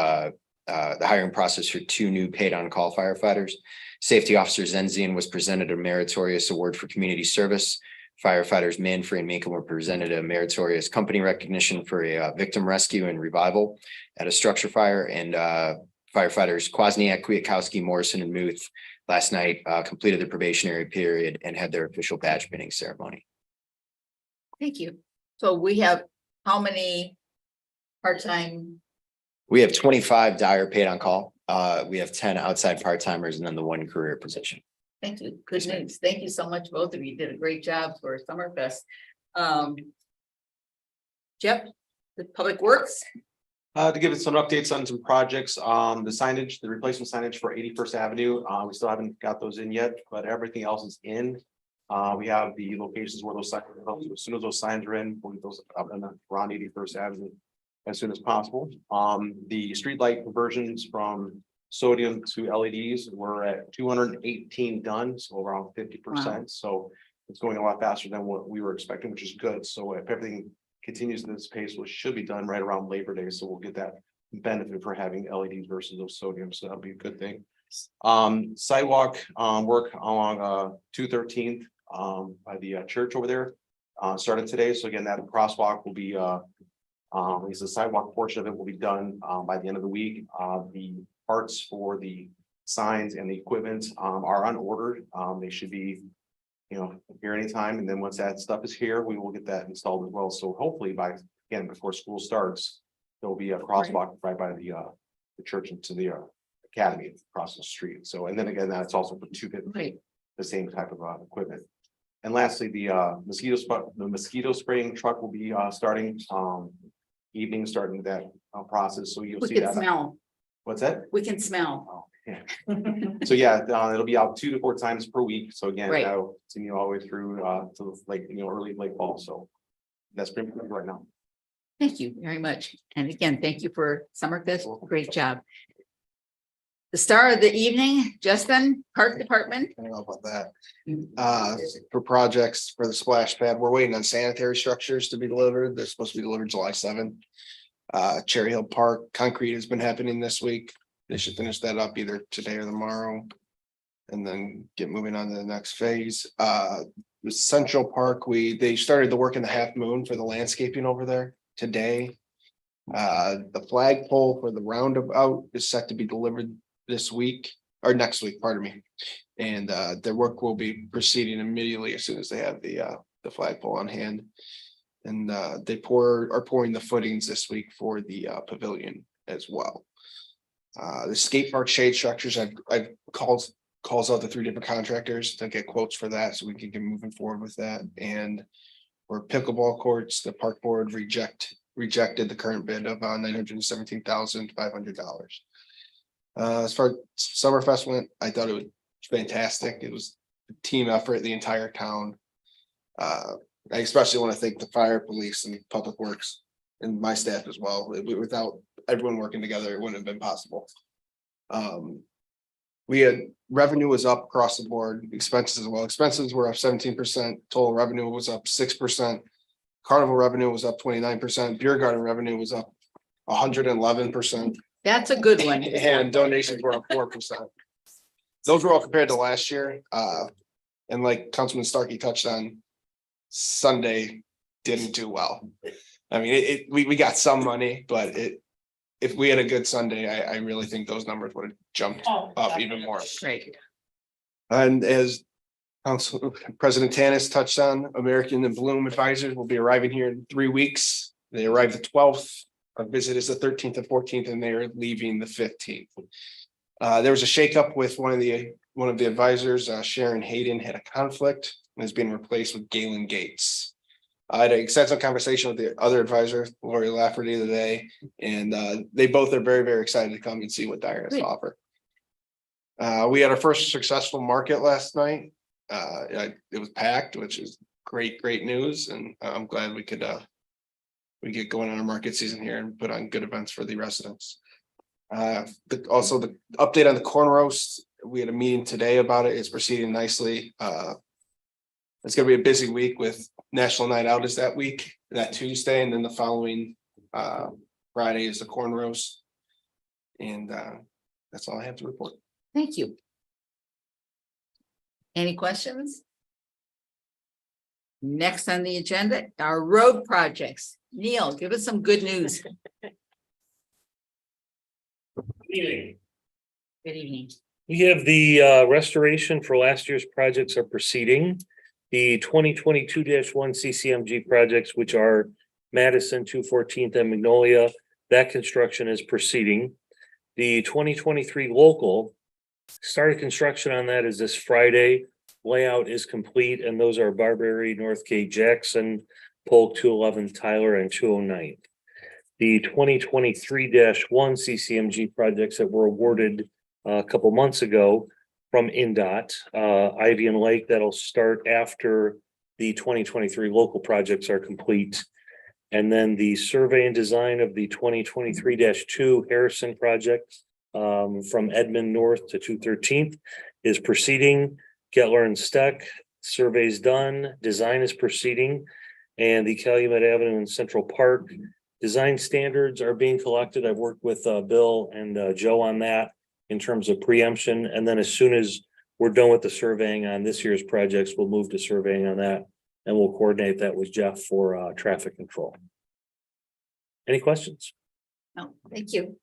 the hiring process for 2 new paid on-call firefighters. Safety Officer Zenzian was presented a meritorious award for community service. Firefighters Manfrey and Macon were presented a meritorious company recognition for a victim rescue and revival at a structure fire, and firefighters Kwasniak, Kwiatkowski, Morrison, and Muth last night completed their probationary period and had their official badge pinning ceremony. Thank you. So we have how many part-time? We have 25 Dyer paid on call. We have 10 outside part-timers and then the 1 career position. Thank you. Good news. Thank you so much. Both of you did a great job for Summerfest. Jeff, the Public Works. To give it some updates on some projects, the signage, the replacement signage for 81st Avenue, we still haven't got those in yet, but everything else is in. We have the locations where those signs, as soon as those signs are in, we'll get those up and around 81st Avenue as soon as possible. The streetlight conversions from sodium to LEDs, we're at 218 done, so around 50%. So it's going a lot faster than what we were expecting, which is good. So if everything continues at this pace, which should be done right around Labor Day, so we'll get that benefit for having LEDs versus those sodium, so that'll be a good thing. Sidewalk work along 213th by the church over there started today. So again, that crosswalk will be the sidewalk portion of it will be done by the end of the week. The parts for the signs and the equipment are on order. They should be, here anytime. And then once that stuff is here, we will get that installed as well. So hopefully before school starts, there will be a crosswalk right by the church into the academy across the street. So, and then again, that's also for 250, the same type of equipment. And lastly, the mosquito spraying truck will be starting evening, starting that process. So you'll We see can that. smell. What's that? We can smell. Oh, yeah. So yeah, it'll be out 2 to 4 times per week. So again, Right. that'll continue all the way through to early late fall. So that's pretty much right now. Thank you very much. And again, thank you for Summerfest. Great job. The star of the evening, Justin, Park Department. I don't know about that. For projects for the splash pad, we're waiting on sanitary structures to be delivered. They're supposed to be delivered July 7th. Cherry Hill Park, concrete has been happening this week. They should finish that up either today or tomorrow. And then get moving on to the next phase. The Central Park, they started the work in the Half Moon for the landscaping over there today. The flagpole for the roundabout is set to be delivered this week or next week, pardon me. And their work will be proceeding immediately as soon as they have the flagpole on hand. And they are pouring the footings this week for the pavilion as well. The skate park shade structures, I've called calls out the 3 different contractors to get quotes for that, so we can get moving forward with that. And for pickleball courts, the park board rejected the current bid of $917,500. As far as Summerfest went, I thought it was fantastic. It was a team effort, the entire town. I especially want to thank the fire, police, and public works, and my staff as well. Without everyone working together, it wouldn't have been possible. We had revenue was up across the board, expenses as well. Expenses were up 17%, total revenue was up 6%. Carnival revenue was up 29%, beer garden revenue was up 111%. That's a good one. And donations were up 4%. Those were all compared to last year. And like Councilman Starkey touched on, Sunday didn't do well. I mean, we got some money, but if we had a good Sunday, I really think those numbers would have jumped up even more. Great. And as Council President Tanis touched on, American and Bloom advisors will be arriving here in 3 weeks. They arrived the 12th. Our visit is the 13th and 14th, and they are leaving the 15th. There was a shakeup with one of the advisors, Sharon Hayden, had a conflict and is being replaced with Galen Gates. I had an extensive conversation with the other advisor, Lori Lafferty, today, and they both are very, very excited to come and see what Dyer has to offer. We had our first successful market last night. It was packed, which is great news, and I'm glad we get going on our market season here and put on good events for the residents. Also the update on the corn roast, we had a meeting today about it. It's proceeding nicely. It's gonna be a busy week with National Night Out is that Tuesday, and then the following Friday is the corn roast. And that's all I have to report. Thank you. Any questions? Next on the agenda, our road projects. Neil, give us some good news. Evening. Good evening. We have the restoration for last year's projects are proceeding. The 2022-1 CCMG projects, which are Madison, 214th and Magnolia, that construction is proceeding. The 2023 local started construction on that is this Friday. Layout is complete, and those are Barberry, Northgate, Jackson, Polk, 211, Tyler, and 209. The 2023-1 CCMG projects that were awarded a couple months ago from INDOT, Ivy and Lake, that'll start after the 2023 local projects are complete. And then the survey and design of the 2023-2 Harrison project from Edmond North to 213th is proceeding. Gettler and Steck, survey's done, design is proceeding, and the Calumet Avenue and Central Park design standards are being collected. I've worked with Bill and Joe on that in terms of preemption, and then as soon as we're done with the surveying on this year's projects, we'll move to surveying on that, and we'll coordinate that with Jeff for traffic control. Any questions? No, thank you.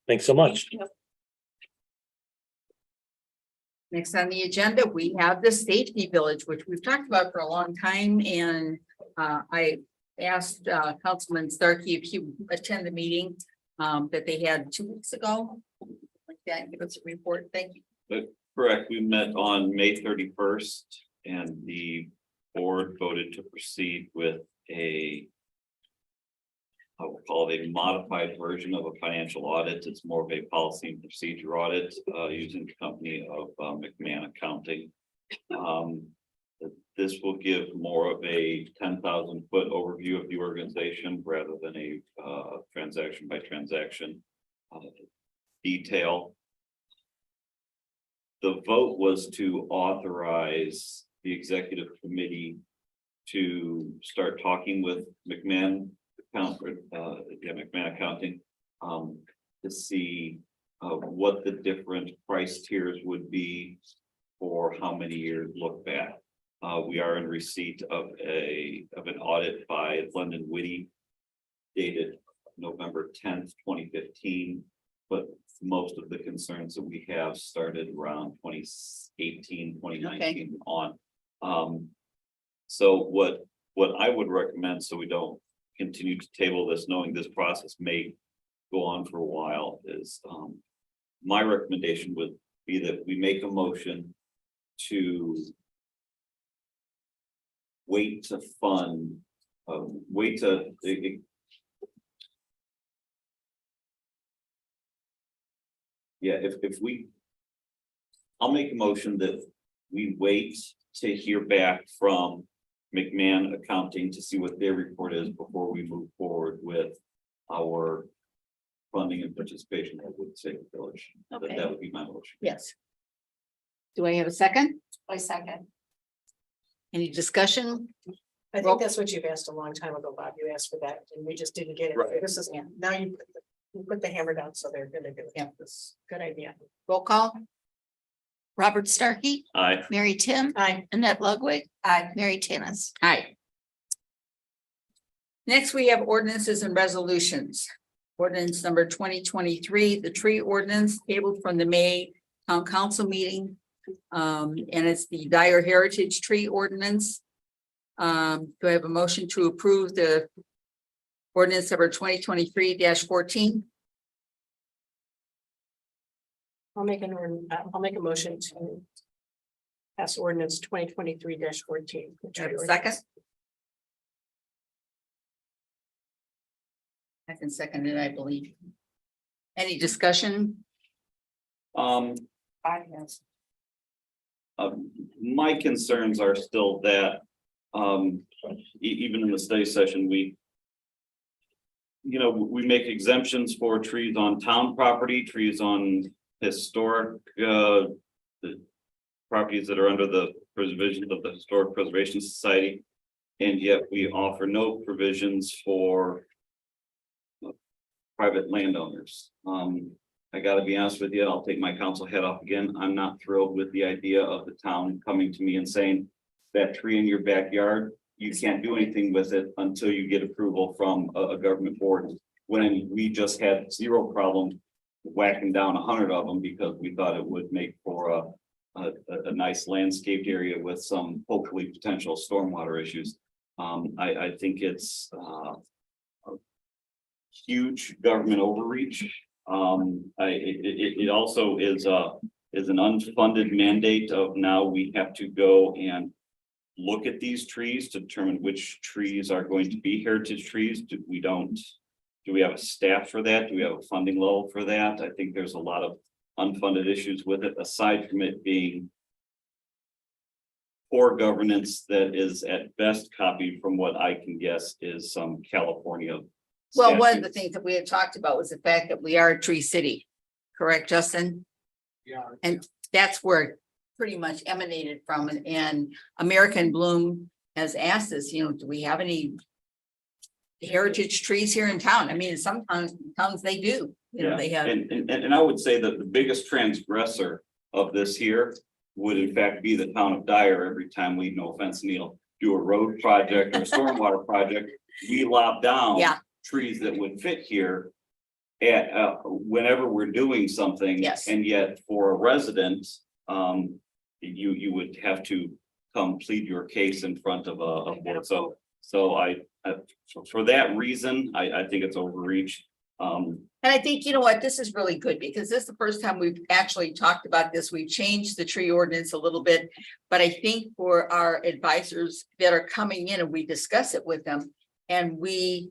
Thanks so much. Next on the agenda, we have the safety village, which we've talked about for a long time, and I asked Councilman Starkey if he would attend the meeting that they had 2 weeks ago. Like that, give us a report. Thank you. Correct. We met on May 31st, and the board voted to proceed with I will call it a modified version of a financial audit. It's more of a policy and procedure audit using the company of McMahon Accounting. This will give more of a 10,000 foot overview of the organization rather than a transaction by transaction detail. The vote was to authorize the executive committee to start talking with McMahon Accounting to see what the different price tiers would be for how many years look back. We are in receipt of an audit by London Whitty dated November 10th, 2015, but most of the concerns that we have started around 2018, 2019 on. So what I would recommend, so we don't continue to table this, knowing this process may go on for a while, is my recommendation would be that we make a motion to wait to fund, wait to, yeah, if we, I'll make a motion that we wait to hear back from McMahon Accounting to see what their report is before we move forward with our funding and participation with the state of village. Okay. That would be my motion. Yes. Do I have a second? I second. Any discussion? I Well- think that's what you've asked a long time ago, Bob. You asked for that and we just didn't get it. Right. This is, now you put the hammer down, so they're gonna do it. Yeah. This, good idea. Roll call? Robert Starkey, Aye. Mary Tim, Aye. Annette Ludwig, Aye. Mary Tennis. Aye. Next, we have ordinances and resolutions. Ordinance number 2023, the tree ordinance tabled from the May Town Council meeting. And it's the Dyer Heritage Tree Ordinance. Do I have a motion to approve the ordinance number 2023-14? I'll make a motion to pass ordinance 2023-14. Do I have a second? I can second it, I believe. Any discussion? Yes. My concerns are still that, even in the study session, we make exemptions for trees on town property, trees on historic, the properties that are under the provisions of the Historic Preservation Society. And yet we offer no provisions for private landowners. I gotta be honest with you, I'll take my council hat off again. I'm not thrilled with the idea of the town coming to me and saying that tree in your backyard, you can't do anything with it until you get approval from a government board. When we just had zero problem whacking down 100 of them because we thought it would make for a nice landscaped area with some hopefully potential stormwater issues. I think it's a huge government overreach. It also is an unfunded mandate of now we have to go and look at these trees to determine which trees are going to be heritage trees. Do we have a staff for that? Do we have a funding level for that? I think there's a lot of unfunded issues with it, aside from it being poor governance that is at best copied from what I can guess is some California. Well, one of the statutes. things that we had talked about was the fact that we are a tree city, correct, Justin? Yeah. And that's where it pretty much emanated from, and American Bloom has asked us, do we have any heritage trees here in town? I mean, sometimes towns they do, they have. And I would say that the biggest transgressor of this here would in fact be the town of Dyer. Every time we, no offense, Neil, do a road project or a stormwater project, we lop down. Yeah. Trees that would fit here at, whenever we're doing something. Yes. And yet for a resident, you would have to come plead your case in front of a board. So for that reason, I think it's overreach. And I think, you know what, this is really good because this is the first time we've actually talked about this. We've changed the tree ordinance a little bit. But I think for our advisors that are coming in and we discuss it with them and we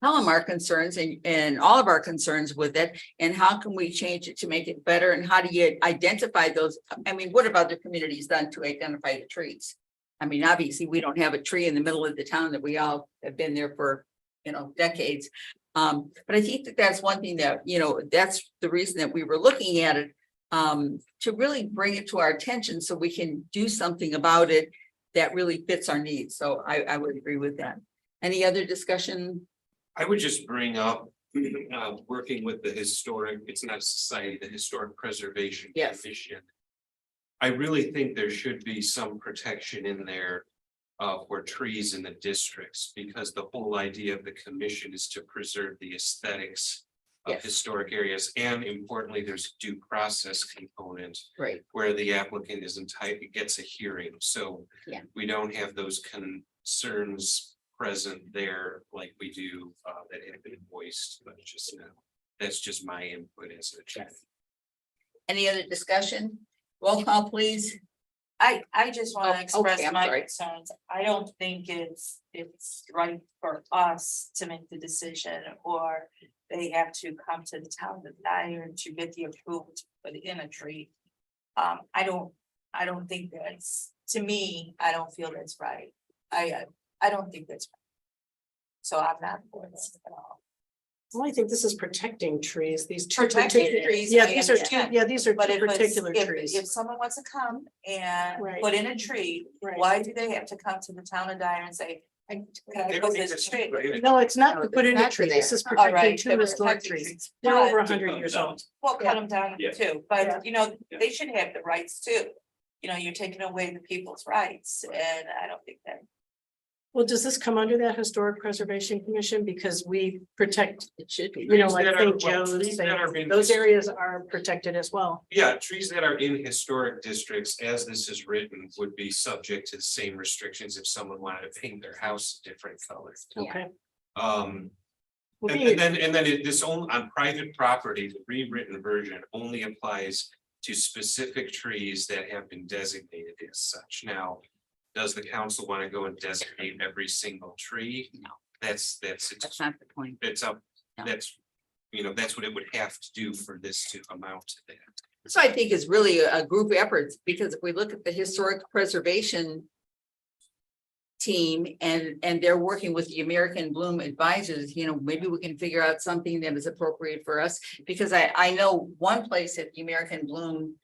tell them our concerns and all of our concerns with it, and how can we change it to make it better, and how do you identify those? I mean, what have other communities done to identify the trees? I mean, obviously, we don't have a tree in the middle of the town that we all have been there for, decades. But I think that that's one thing that, that's the reason that we were looking at it, to really bring it to our attention so we can do something about it that really fits our needs. So I would agree with that. Any other discussion? I would just bring up, working with the historic, it's not a society, the Historic Preservation Yes. Commission. I really think there should be some protection in there for trees in the districts, because the whole idea of the commission is to preserve the aesthetics of Yes. historic areas. And importantly, there's a due process component Right. where the applicant is entitled, gets a hearing. So Yeah. we don't have those concerns present there like we do that have been voiced just now. That's just my input as a chair. Any other discussion? Roll call, please. I just Oh, want okay, to express I'm my sorry. concerns. I don't think it's right for us to make the decision, or they have to come to the town of Dyer to get the approval to put in a tree. I don't think that's, to me, I don't feel that's right. I don't think that's right. So I'm not for this at all. Well, I think this is protecting trees, these two Protecting particular. trees, Yeah, I these are two, understand. yeah, these are But two if it's, particular if trees. someone wants to come and Right. put in a tree, Right. why do they have to come to the town of Dyer and say, can I They put don't need this to tree? separate it. No, it's not No, to put it's in a not for tree. This that. is All protecting right, two they're historic protecting trees. They're over but- 100 years old. Well, cut them down Yeah. too, Yeah. but you know, they should have the rights too. You know, you're taking away the people's rights, and I don't think that. Well, does this come under that Historic Preservation Commission? Because we protect, It should be. you know, Trees like that are- St. well, Joe's, trees that are being- those areas are protected as well. Yeah, trees that are in historic districts, as this is written, would be subject to the same restrictions if someone wanted to paint their house a different color. Okay. And then this only on private property, the rewritten version only applies to specific trees that have been designated as such. Now, does the council want to go and designate every single tree? No. That's That's not the point. it's up, No. that's, that's what it would have to do for this to amount to that. So I think is really a group effort, because if we look at the historic preservation team and they're working with the American Bloom Advisors, maybe we can figure out something that is appropriate for us. Because I know one place that the American Bloom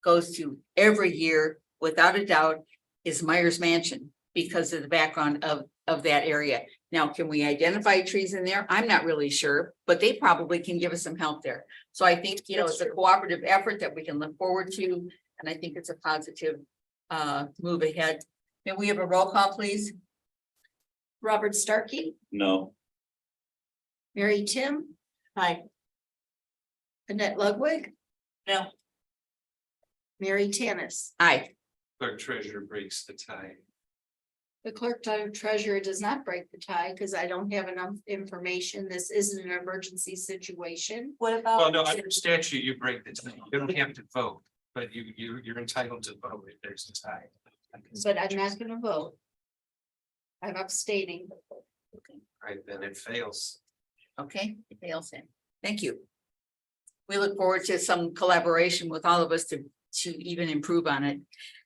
goes to every year, without a doubt, is Myers Mansion, because of the background of that area. Now, can we identify trees in there? I'm not really sure, but they probably can give us some help there. So I think, it's a cooperative effort that we can look forward to, and I think it's a positive move ahead. May we have a roll call, please? Robert Starkey, No, Mary Tim, Hi, Annette Ludwig, No, Mary Tanis. Aye. Clerk treasurer breaks the tie. The clerk treasurer does not break the tie because I don't have enough information. This isn't an emergency situation. what about? Well, no, under statute, you break the tie. You don't have to vote, but you're entitled to vote if there's a tie. But I'm not gonna vote. I'm abstaining. Right, then it fails. Okay, fails then. Thank you. We look forward to some collaboration with all of us to even improve on it.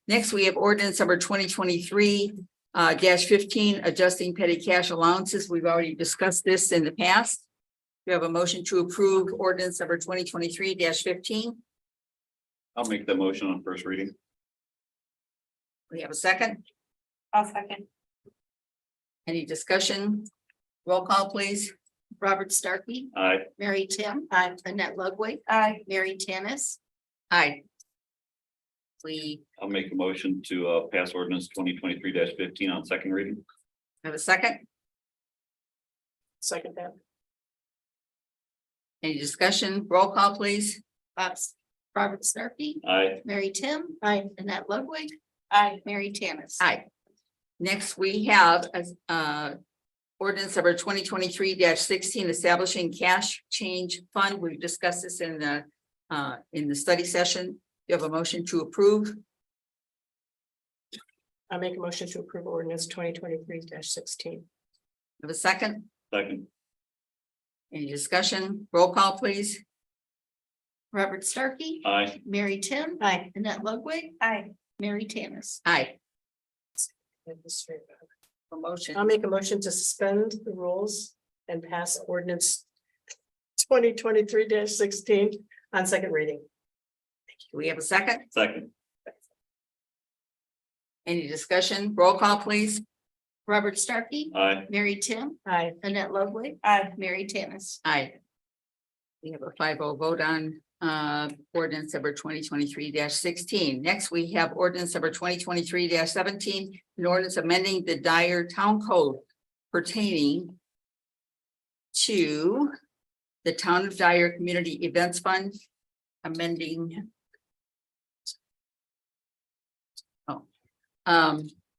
Next, we have ordinance number 2023 -15, adjusting petty cash allowances. We've already discussed this in the past. We have a motion to approve ordinance number 2023-15. I'll make that motion on first reading. We have a second. I'll second. Any discussion? Roll call, please. Robert Starkey, Aye. Mary Tim, hi. Annette Ludwig, Aye. Mary Tanis, Aye. We I'll make a motion to pass ordinance 2023-15 on second reading. have a second. Second that. Any discussion? Roll call, please. Robert Starkey, Aye. Mary Tim, Hi, Annette Ludwig, Aye. Mary Tanis. Aye. Next, we have ordinance number 2023-16, establishing cash change fund. We've discussed this in the study session. You have a motion to approve. I make a motion to approve ordinance 2023-16. Have a second. Second. Any discussion? Roll call, please. Robert Starkey, Aye. Mary Tim, Hi. Annette Ludwig, Aye. Mary Tanis. Aye. I'll Motion. make a motion to suspend the rules and pass ordinance 2023-16 on second reading. Do we have a second? Second. Any discussion? Roll call, please. Robert Starkey, Aye. Mary Tim, Hi, Annette Ludwig, Aye. Mary Tanis. Aye. We have a 5-0 vote on ordinance number 2023-16. Next, we have ordinance number 2023-17, an ordinance amending the Dyer Town Code pertaining to the Town of Dyer Community Events Fund, amending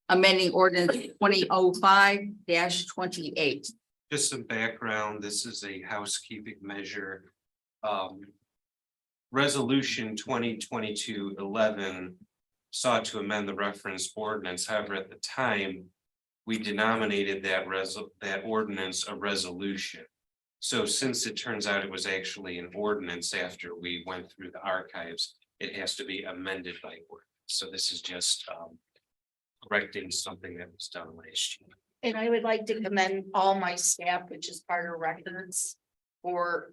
amending ordinance 2005-28. Just some background, this is a housekeeping measure. Resolution 2022-11 sought to amend the reference ordinance. However, at the time, we denominated that ordinance a resolution. So since it turns out it was actually an ordinance after we went through the archives, it has to be amended by ordinance. So this is just correcting something that was done last year. And I would like to commend all my staff, which is part of records, for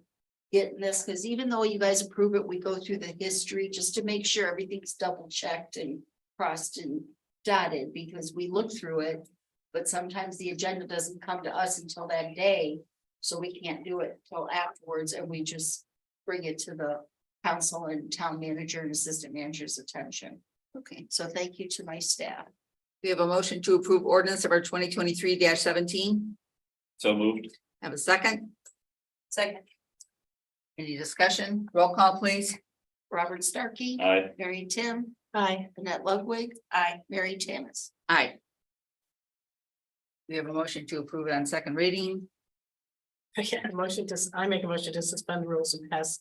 getting this, because even though you guys approve it, we go through the history just to make sure everything's double checked and crossed and dotted, because we look through it. But sometimes the agenda doesn't come to us until that day, so we can't do it till afterwards, and we just bring it to the council and town manager and assistant manager's attention. Okay, so thank you to my staff. We have a motion to approve ordinance number 2023-17. So moved. Have a second? Second. Any discussion? Roll call, please. Robert Starkey. Aye. Mary Tim. Aye. Annette Ludwig. Aye. Mary Thomas. Aye. We have a motion to approve it on second reading. Yeah, I make a motion to suspend rules and pass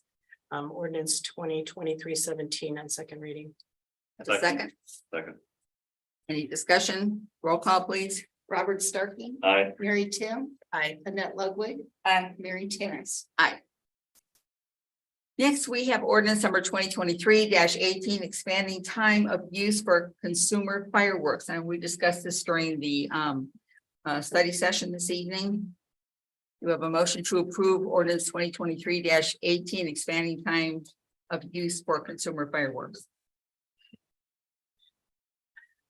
ordinance 2023-17 on second reading. Have a second? Second. Any discussion? Roll call, please. Robert Starkey. Aye. Mary Tim. Aye. Annette Ludwig. Aye. Mary Thomas. Aye. Next, we have ordinance number 2023-18, expanding time of use for consumer fireworks. And we discussed this during the study session this evening. You have a motion to approve ordinance 2023-18, expanding time of use for consumer fireworks.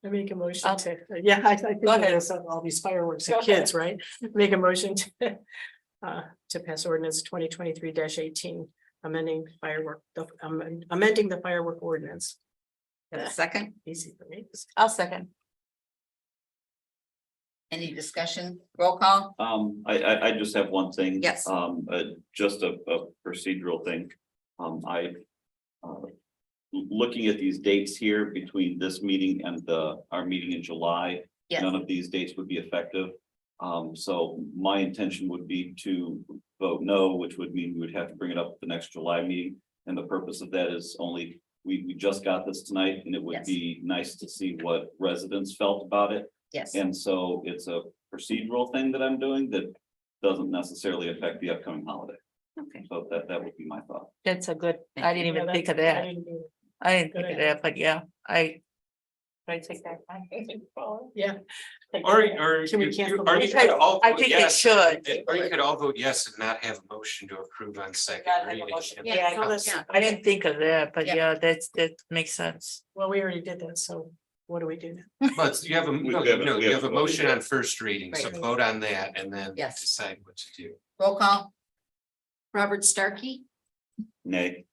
I make a motion I'll- to, yeah, I think Go ahead. it's all these fireworks Go and kids, right? Make a motion to pass ordinance 2023-18, amending the firework ordinance. Have a second? Easy for me. I'll second. Any discussion? Roll call? I just have one thing. Yes. Just a procedural thing. Looking at these dates here between this meeting and our meeting in July. Yes. None of these dates would be effective. So my intention would be to vote no, which would mean we would have to bring it up at the next July meeting. And the purpose of that is only, we just got this tonight, and it would Yes. be nice to see what residents felt about it. Yes. And so it's a procedural thing that I'm doing that doesn't necessarily affect the upcoming holiday. Okay. So that would be my thought. That's a good, Thank I didn't even think of that. I didn't think of that, but yeah, I take that. Yeah. Or Can we you cancel or the- you could all I vote think it yes, should. Or you could all vote yes and not have a motion to approve on second Not have a reading. motion. Yeah, Yeah, no, that's- yeah. I didn't think of that, but Yeah. yeah, that makes sense. Well, we already did that, so what do we do now? But you have a, no, We have a- no, we you have have a a vote, motion yeah. on first reading, so Right. vote on that and then Yes. decide what to do. Roll call? Robert Starkey. Nay.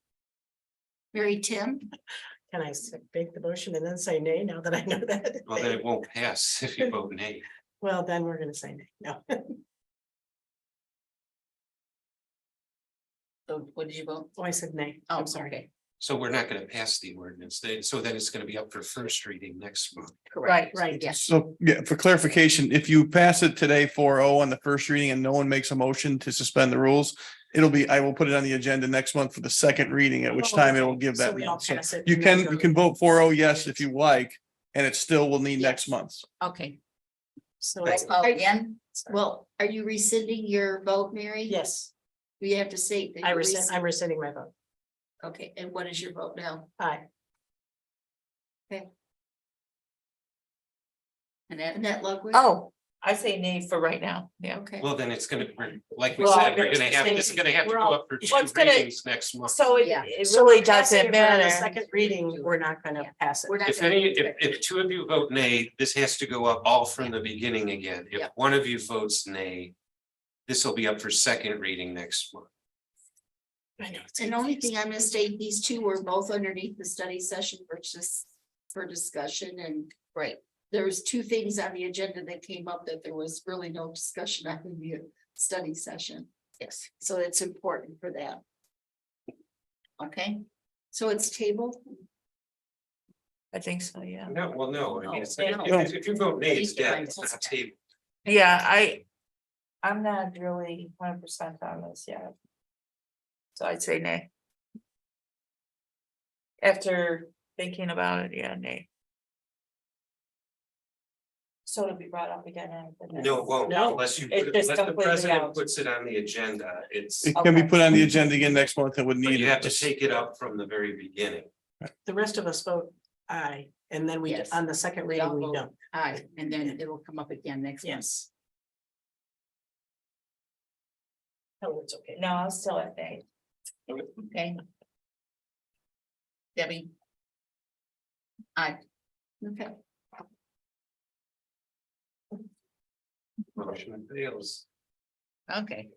Mary Tim. Can I make the motion and then say nay now that I know that? Well, then it won't pass if you vote nay. Well, then we're gonna say nay, no. So what did you vote? Oh, I said nay. Oh, I'm sorry. okay. So we're not gonna pass the ordinance. So then it's gonna be up for first reading next month. Correct. Right. Yes. So, yeah, for clarification, if you pass it today 4-0 on the first reading and no one makes a motion to suspend the rules, I will put it on the agenda next month for the second reading, at which Oh, time it will okay. give So that. we all month. So pass it You and then can go- vote 4-0 yes if you like, and it still will need next month. Okay. So, Roll call again? Well, are you rescinding your vote, Mary? yes, We have to say. that I'm you rescinding my vote. Okay, and what is your vote now? Aye. Annette Ludwig? Oh, I say nay for right now, yeah. Okay. Well, then it's gonna, like we Well, said, we're gonna have, it's gonna have to go up for two Well, it's gonna- readings next month. So it Yeah. it really Passing doesn't it, but on the matter. Second reading, we're not gonna pass it. We're not If gonna- if two of you vote nay, this has to go up all from the beginning again. If Yeah. one of you votes nay, this will be up for second reading next month. I know. it's And the only confusing. thing I'm gonna state, these two were both underneath the study session for discussion, and Right. there was two things on the agenda that came up that there was really no discussion on in the study session. Yes. So it's important for that. Okay. So it's tabled. I think so, yeah. No, well, no, I mean, it's, No. if you vote nay, it's dead, it's not tabled. Yeah, I'm not really 100% on this yet. So I'd say nay. After thinking about it, yeah, Nate. So it'll be brought up again. after that. No, it won't, No. unless you, It's put- just unless the completely president out. puts it on the agenda, it's, It can be Okay. put on the agenda again next month and would but need. you have to a- take it up from the very beginning. The rest of us vote aye, and then we, Yes. on the second reading, all we vote don't. aye, and then it will come up again next month. Yes. No, it's okay. No, I'll still at Nate. Okay. Debbie? Aye. Okay. Motion fails. Okay.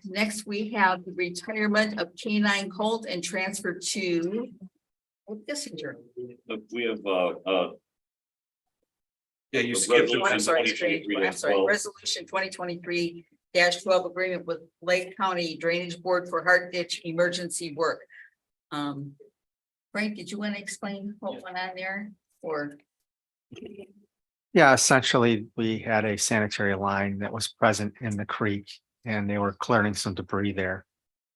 Next we have the retirement of K-9 Colt and transfer to Kissinger. We have, Yeah, you The skipped. resolution I'm sorry, 2023-12. resolution 2023-12 agreement with Lake County Drainage Board for Hard Ditch Emergency Work. Frank, did you want to explain what went on there or? Yeah, essentially, we had a sanitary line that was present in the creek and they were clearing some debris there.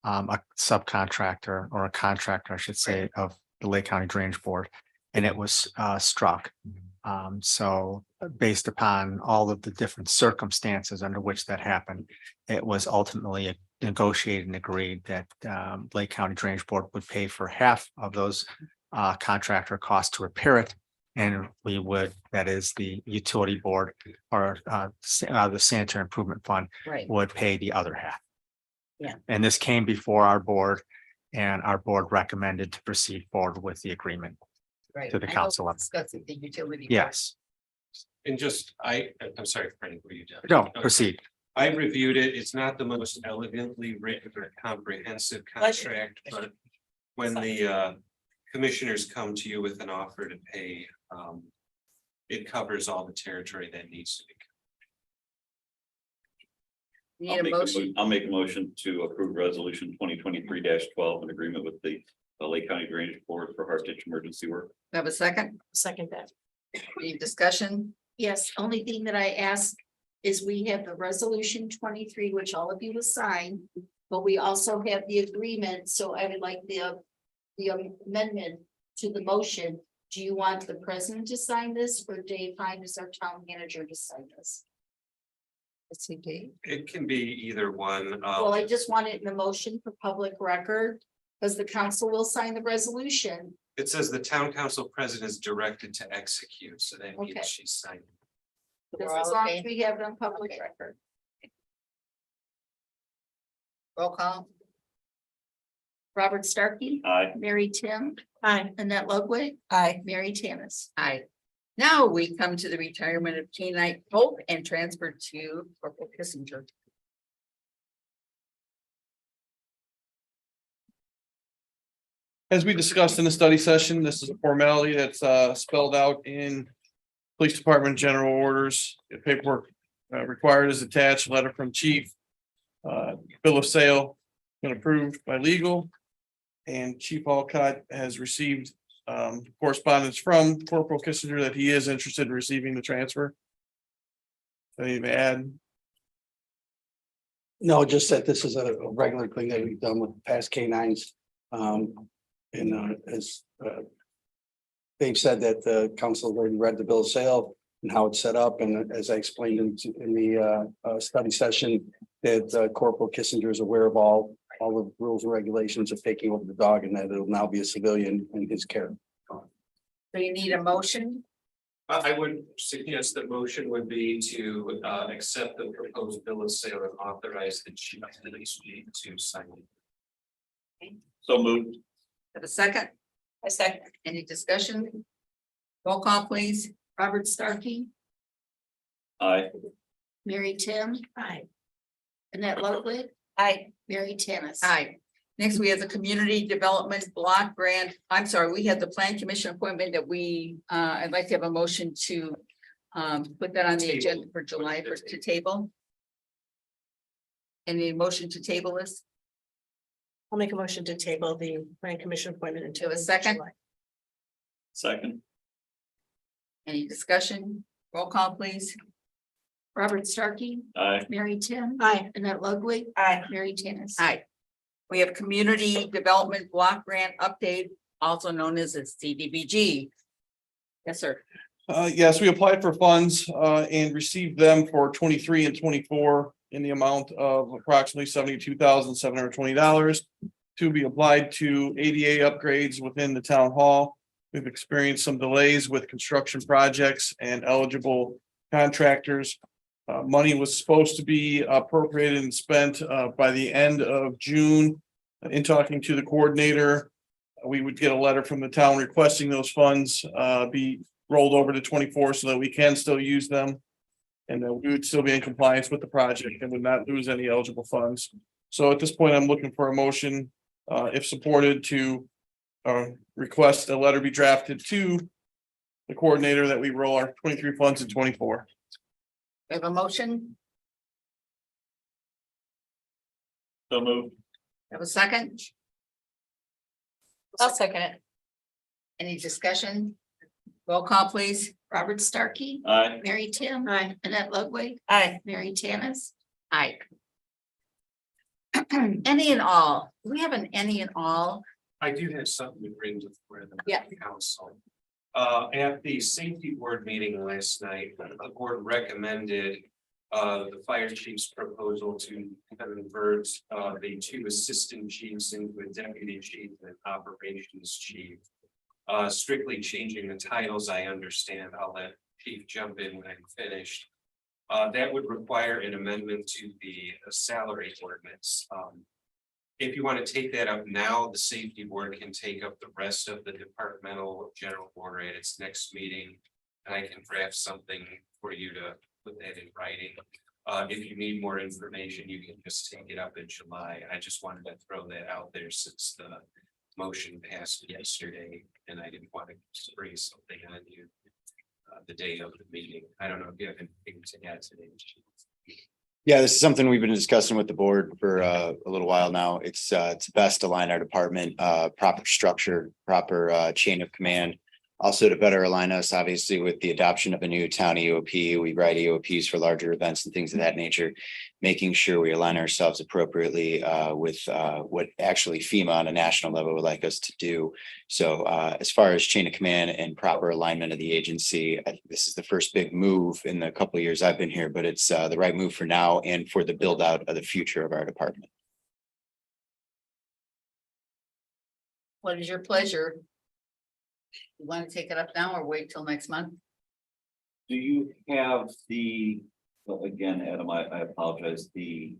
A subcontractor or a contractor, I should say, of the Lake County Drainage Board, and it was struck. So based upon all of the different circumstances under which that happened, it was ultimately negotiated and agreed that Lake County Drainage Board would pay for half of those contractor costs to repair it. And we would, that is the utility board or the sanitary improvement fund Right. would pay the other half. Yeah. And this came before our board and our board recommended to proceed forward with the agreement. Right. To the I know council we level. discussed it, the utility. board. Yes, And just, I'm sorry, Frank, were you done? no, Okay. proceed. I reviewed it. It's not the most elegantly written or comprehensive contract, but when the commissioners come to you with an offer to pay, it covers all the territory that needs to be. Need a motion, I'll make a motion to approve resolution 2023-12 in agreement with the Lake County Drainage Board for hard ditch emergency work. have a second, Second that. any discussion? Yes, only thing that I ask is we have the resolution 23, which all of you will sign. But we also have the agreement, so I would like the amendment to the motion. Do you want the president to sign this or Dave Hine as our town manager to sign this? Let's see, Dave. It can be either one. Well, I just want it in the motion for public record, because the council will sign the resolution. It says the town council president is directed to execute, so that Okay. means she's signing. Just as long as we have it on public record. Roll call. Robert Starkey, Aye. Mary Tim, Aye. Annette Ludwig, Aye. Mary Tanis. Aye. Now we come to the retirement of K-9 Colt and transfer to Corporal Kissinger. As we discussed in the study session, this is a formality that's spelled out in police department general orders. The paperwork required is attached, letter from chief. Bill of sale been approved by legal. And Chief Alcott has received correspondence from Corporal Kissinger that he is interested in receiving the transfer. Anything to add? No, just that this is a regular thing that we've done with past K-9s. And as Dave said that the council already read the bill of sale and how it's set up. And as I explained in the study session, that Corporal Kissinger is aware of all the rules and regulations of taking over the dog and that it'll now be a civilian in his care. So you need a motion? I would suggest that motion would be to accept the proposed bill of sale and authorize the chief of police to sign it. So moved. Have a second? A second. Any discussion? Roll call, please. Robert Starkey, Aye. Mary Tim, Aye. Annette Ludwig, Aye. Mary Tanis. Aye. Next, we have the Community Development Block Grant. I'm sorry, we had the Plan Commission appointment that I'd like to have a motion to put that on the agenda for July for to table. Any motion to table this? I'll make a motion to table the plan commission appointment until a second? July. Second. Any discussion? Roll call, please. Robert Starkey, Aye. Mary Tim, Aye. Annette Ludwig, Aye. Mary Tanis. Aye. We have Community Development Block Grant Update, also known as a CDBG. Yes, sir. Yes, we applied for funds and received them for 23 and 24 in the amount of approximately $72,720 to be applied to ADA upgrades within the town hall. We've experienced some delays with construction projects and eligible contractors. Money was supposed to be appropriated and spent by the end of June. In talking to the coordinator, we would get a letter from the town requesting those funds be rolled over to 24 so that we can still use them. And that we would still be in compliance with the project and would not lose any eligible funds. So at this point, I'm looking for a motion, if supported, to request a letter be drafted to the coordinator that we roll our 23 funds in 24. We have a motion. So moved. Have a second? I'll second it. Any discussion? Roll call, please. Robert Starkey, Aye. Mary Tim, Aye. Annette Ludwig, Aye. Mary Tanis. Aye. Any and all. Do we have an any and all? I do have something to bring to the Yeah. council. At the safety board meeting last night, the board recommended the fire chief's proposal to convert the 2 assistant chiefs into a deputy chief and an operations chief. Strictly changing the titles, I understand. I'll let Chief jump in when I'm finished. That would require an amendment to the salary ordinance. If you want to take that up now, the safety board can take up the rest of the departmental general order at its next meeting. And I can draft something for you to put that in writing. If you need more information, you can just take it up in July. I just wanted to throw that out there since the motion passed yesterday and I didn't want to spray something on you the day of the meeting. I don't know if you have anything to add today. Yeah, this is something we've been discussing with the board for a little while now. It's best to align our department, proper structure, proper chain of command. Also to better align us, obviously, with the adoption of a new town EOP, we write EOPs for larger events and things of that nature, making sure we align ourselves appropriately with what actually FEMA on a national level would like us to do. So as far as chain of command and proper alignment of the agency, I think this is the first big move in the couple of years I've been here, but it's the right move for now and for the build out of the future of our department. What is your pleasure? You want to take it up now or wait till next month? Do you have the, well, again, Adam, I apologize, the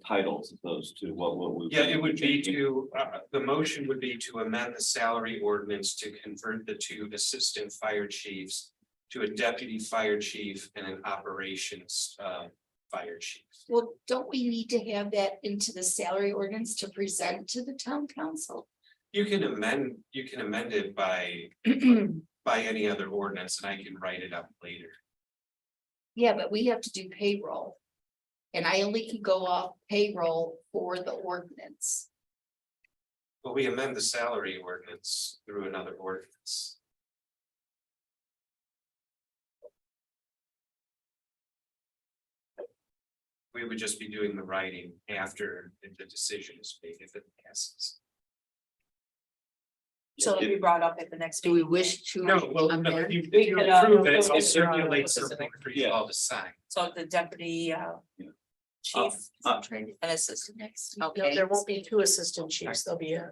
titles of those two, what we. Yeah, it would be to, the motion would be to amend the salary ordinance to convert the 2 assistant fire chiefs to a deputy fire chief and an operations fire chief. Well, don't we need to have that into the salary ordinance to present to the town council? You can amend it by any other ordinance and I can write it up later. Yeah, but we have to do payroll. And I only can go off payroll for the ordinance. But we amend the salary ordinance through another ordinance. We would just be doing the writing after the decision is made if it passes. So it'll be brought up at the next. Do we meeting. wish to? No, well, no, amend? you We could, approve it, we'll it get circulates your, something for you all to sign. So the deputy chief and assistant next. No, Okay. there won't be 2 assistant chiefs. There'll be a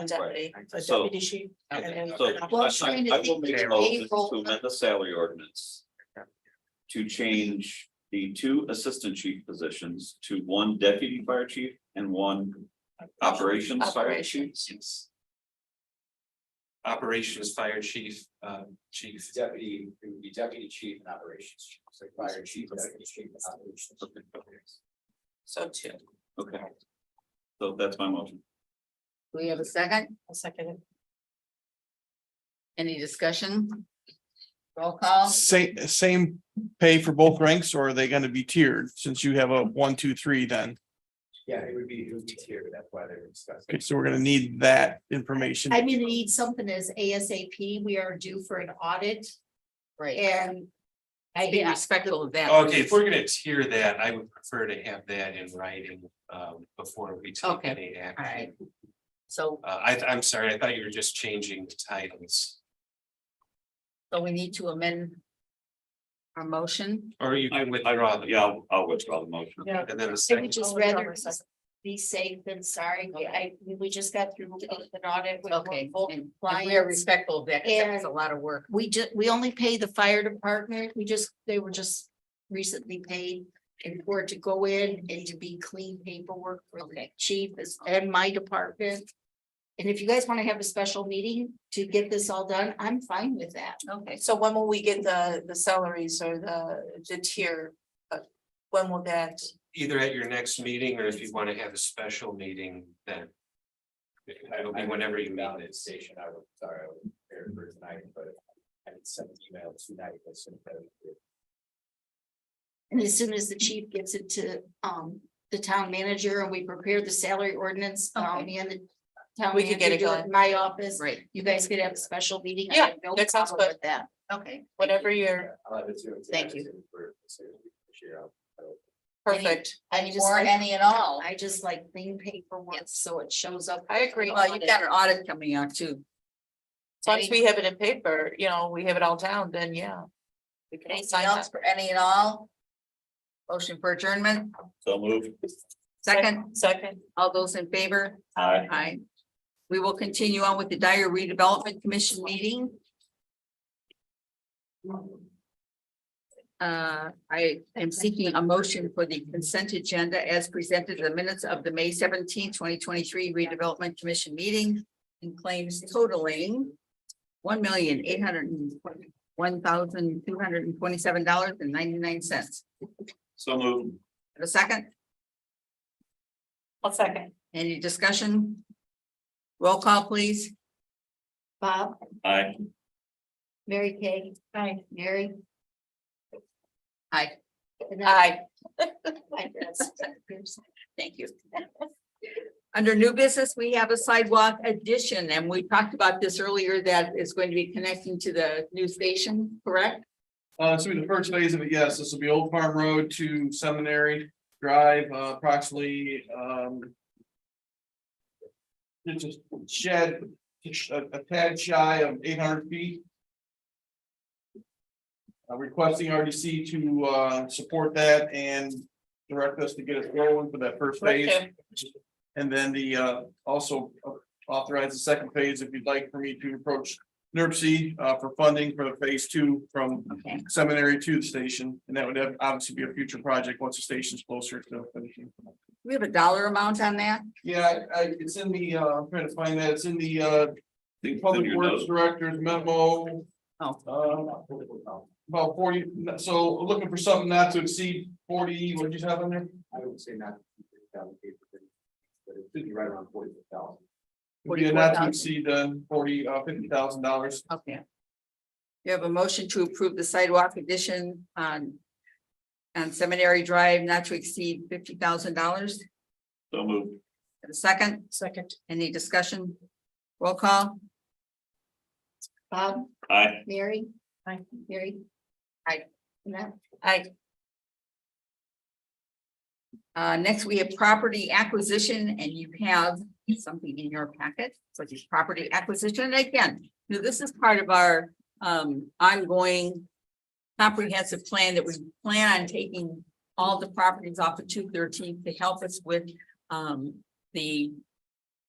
Deputy. So- deputy chief. and then- So Well, I trying to will think make a of motion payroll. to amend the salary ordinance. To change the 2 assistant chief positions to 1 deputy fire chief and 1 operations fire chief. Yes. Operations fire chief, chief. Deputy, it would be deputy chief and operations chief, so fire chief, deputy chief and operations. So 2. Okay. So that's my motion. Do we have a second? I'll second it. Any discussion? Roll call? Same pay for both ranks, or are they gonna be tiered since you have a 1, 2, 3 then? Yeah, it would be tiered, that's why they're discussing. Okay, so we're gonna need that information. I'm gonna need something as ASAP. We are due for an audit Right. and Be respectful of that. Okay, if we're gonna tier that, I would prefer to have that in writing, before we take Okay, any All action. right. So, I'm sorry, I thought you were just changing the titles, so we need to amend our motion. or you can withdraw them. Yeah, I'll withdraw the motion. Yeah. And then the I would second, just rather be safe than sorry. We just got through an audit. with Okay, full and we are compliance. respectful of that, 'cause that was a And- lot of work. We only pay the fire department. They were just recently paid. And for it to go in and to be clean paperwork for the chief and my department. And if you guys want to have a special meeting to get this all done, I'm fine with that. Okay, So when will we get the salaries or the tier? When will that? either at your next meeting, or if you wanna have a special meeting, then. It'll be whenever you meet it. Station, I was sorry, I was prepared for tonight, but I had sent an email tonight. And as soon as the chief gets it to the town manager and we prepare the salary ordinance, Okay. and the town We could get manager it do it going. in my office. great. You guys could have a special meeting. I Yeah, have no that sounds problem good. with that. Okay. Whatever you're, Thank you. perfect. I just Or like, any and all. I just like clean paperwork, so it shows up. I agree. Well, you've got an audit coming out too. As long as we have it in paper, we have it all down, then yeah. We can all Anything sign else that. for any and all? Motion for adjournment, So move. second, Second. all those in favor? Aye. Aye. We will continue on with the Dyer Redevelopment Commission meeting. I am seeking a motion for the consent agenda as presented in the minutes of the May 17th, 2023 Redevelopment Commission meeting and claims totaling $1,801,227.99. So move. A second, I'll second. any discussion? Roll call, please. Bob, Aye. Mary Kay. Hi. Mary. Aye. Aye. Hi, Chris. Thank you. Under new business, we have a sidewalk addition, and we talked about this earlier, that is going to be connecting to the new station, correct? This will be the first phase of it, yes, this will be Old Farm Road to Seminary Drive, approximately, it's a shed, a tad shy of 800 feet. Requesting RDC to, support that and direct us to get it rolling for that first phase. And then also authorize the second phase if you'd like for me to approach NERC for funding for the phase 2 from Seminary to the station. And that would obviously be a future project once the station's closer to finishing. We have a dollar amount on that? Yeah, it's in the, I'm trying to find that, it's in the Public your Works note. Director's memo. About 40, so looking for something not to exceed 40, what did you have on there? I would say not. But it should be right around 40,000. Would be a not to exceed $50,000. Okay. You have a motion to approve the sidewalk addition on Seminary Drive not to exceed $50,000. So move. A second, Second. any discussion? Roll call. Bob, Aye. Mary. Aye. Mary. Aye. Matt. Aye. Next, we have property acquisition, and you have something in your packet for the property acquisition. And again, this is part of our ongoing comprehensive plan that we plan on taking all the properties off of 213 to help us with the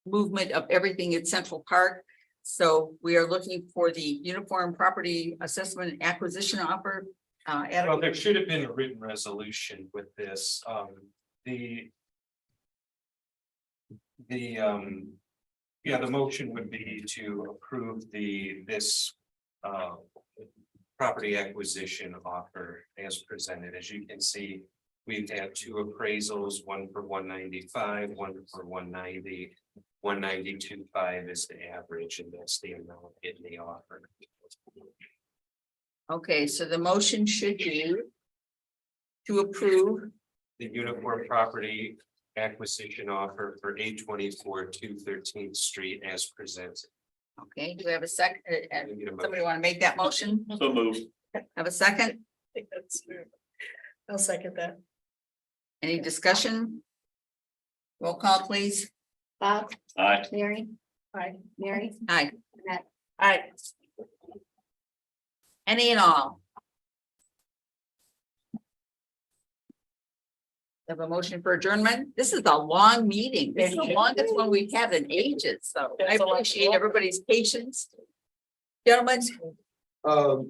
movement of everything at Central Park. So we are looking for the uniform property assessment acquisition offer. Well, there should have been a written resolution with this, the motion would be to approve this property acquisition offer as presented. As you can see, we've had 2 appraisals, one for 195, one for 190. 192.5 is the average, and that's the amount in the offer. Okay, so the motion should be to approve. The uniform property acquisition offer for 824 213th Street as presented. Okay, do we have a second? Need a motion. Somebody want to make that motion? So move. Have a second? think that's true. I'll second that. Any discussion? Roll call, please. Bob, Aye. Mary, Aye. Mary, Aye. Annette. Aye. Any and all. Have a motion for adjournment. This is a long meeting. This is the longest one we've had in ages, so I appreciate everybody's patience. Gentlemen,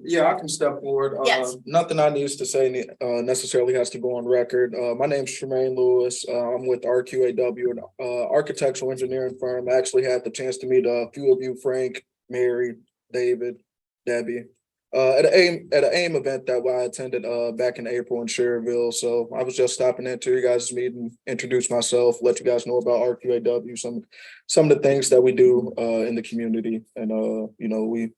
Yeah, I can step forward. Yes. Nothing I needs to say necessarily has to go on record. My name's Tremaine Lewis. I'm with RQAW, an architectural engineering firm. I actually had the chance to meet a few of you, Frank, Mary, David, Debbie. At an AIM event that I attended back in April in Sherrville. So I was just stopping into your guys' meeting, introduce myself, let you guys know about RQAW, some of the things that we do in the community. And you know, we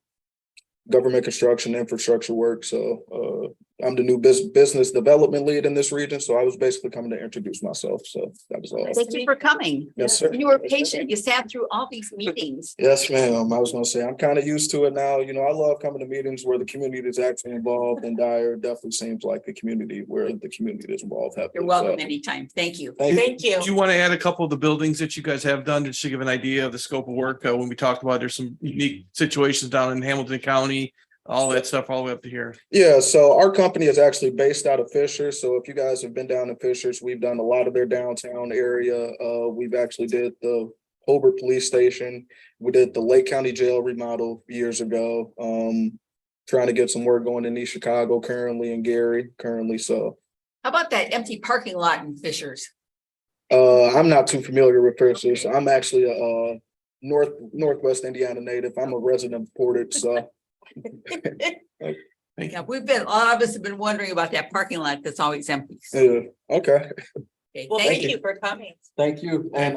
government construction, infrastructure work. So I'm the new business development lead in this region. So I was basically coming to introduce myself. So that was all. thank you for coming. Yes, sir. You were patient. You sat through all these meetings. Yes, ma'am. I was gonna say, I'm kind of used to it now. You know, I love coming to meetings where the community is actually involved, and Dyer definitely seems like the community where the community is involved. You're heavily. welcome So, anytime. Thank you. Thank you. Do you want to add a couple of the buildings that you guys have done just to give an idea of the scope of work? When we talked about, there's some unique situations down in Hamilton County, all that stuff all the way up to here. Yeah, so our company is actually based out of Fishers. So if you guys have been down in Fishers, we've done a lot of their downtown area. We've actually did the Hobart Police Station. We did the Lake County Jail remodel years ago. Trying to get some work going in East Chicago currently, and Gary currently. So How about that empty parking lot in Fishers? I'm not too familiar with Fishers. I'm actually a Northwest Indiana native. I'm a resident of Portage, so. Yeah, a lot of us have been wondering about that parking lot that's always empty. Yeah, okay, Okay, Well, thank thank you. you for coming. thank you. And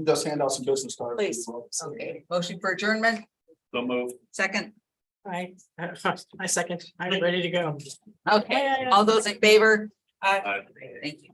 just hand out some business cards. Please. Okay, motion for adjournment, So move. second. I second. I'm ready to go. Okay, all those in favor? Aye. Thank you.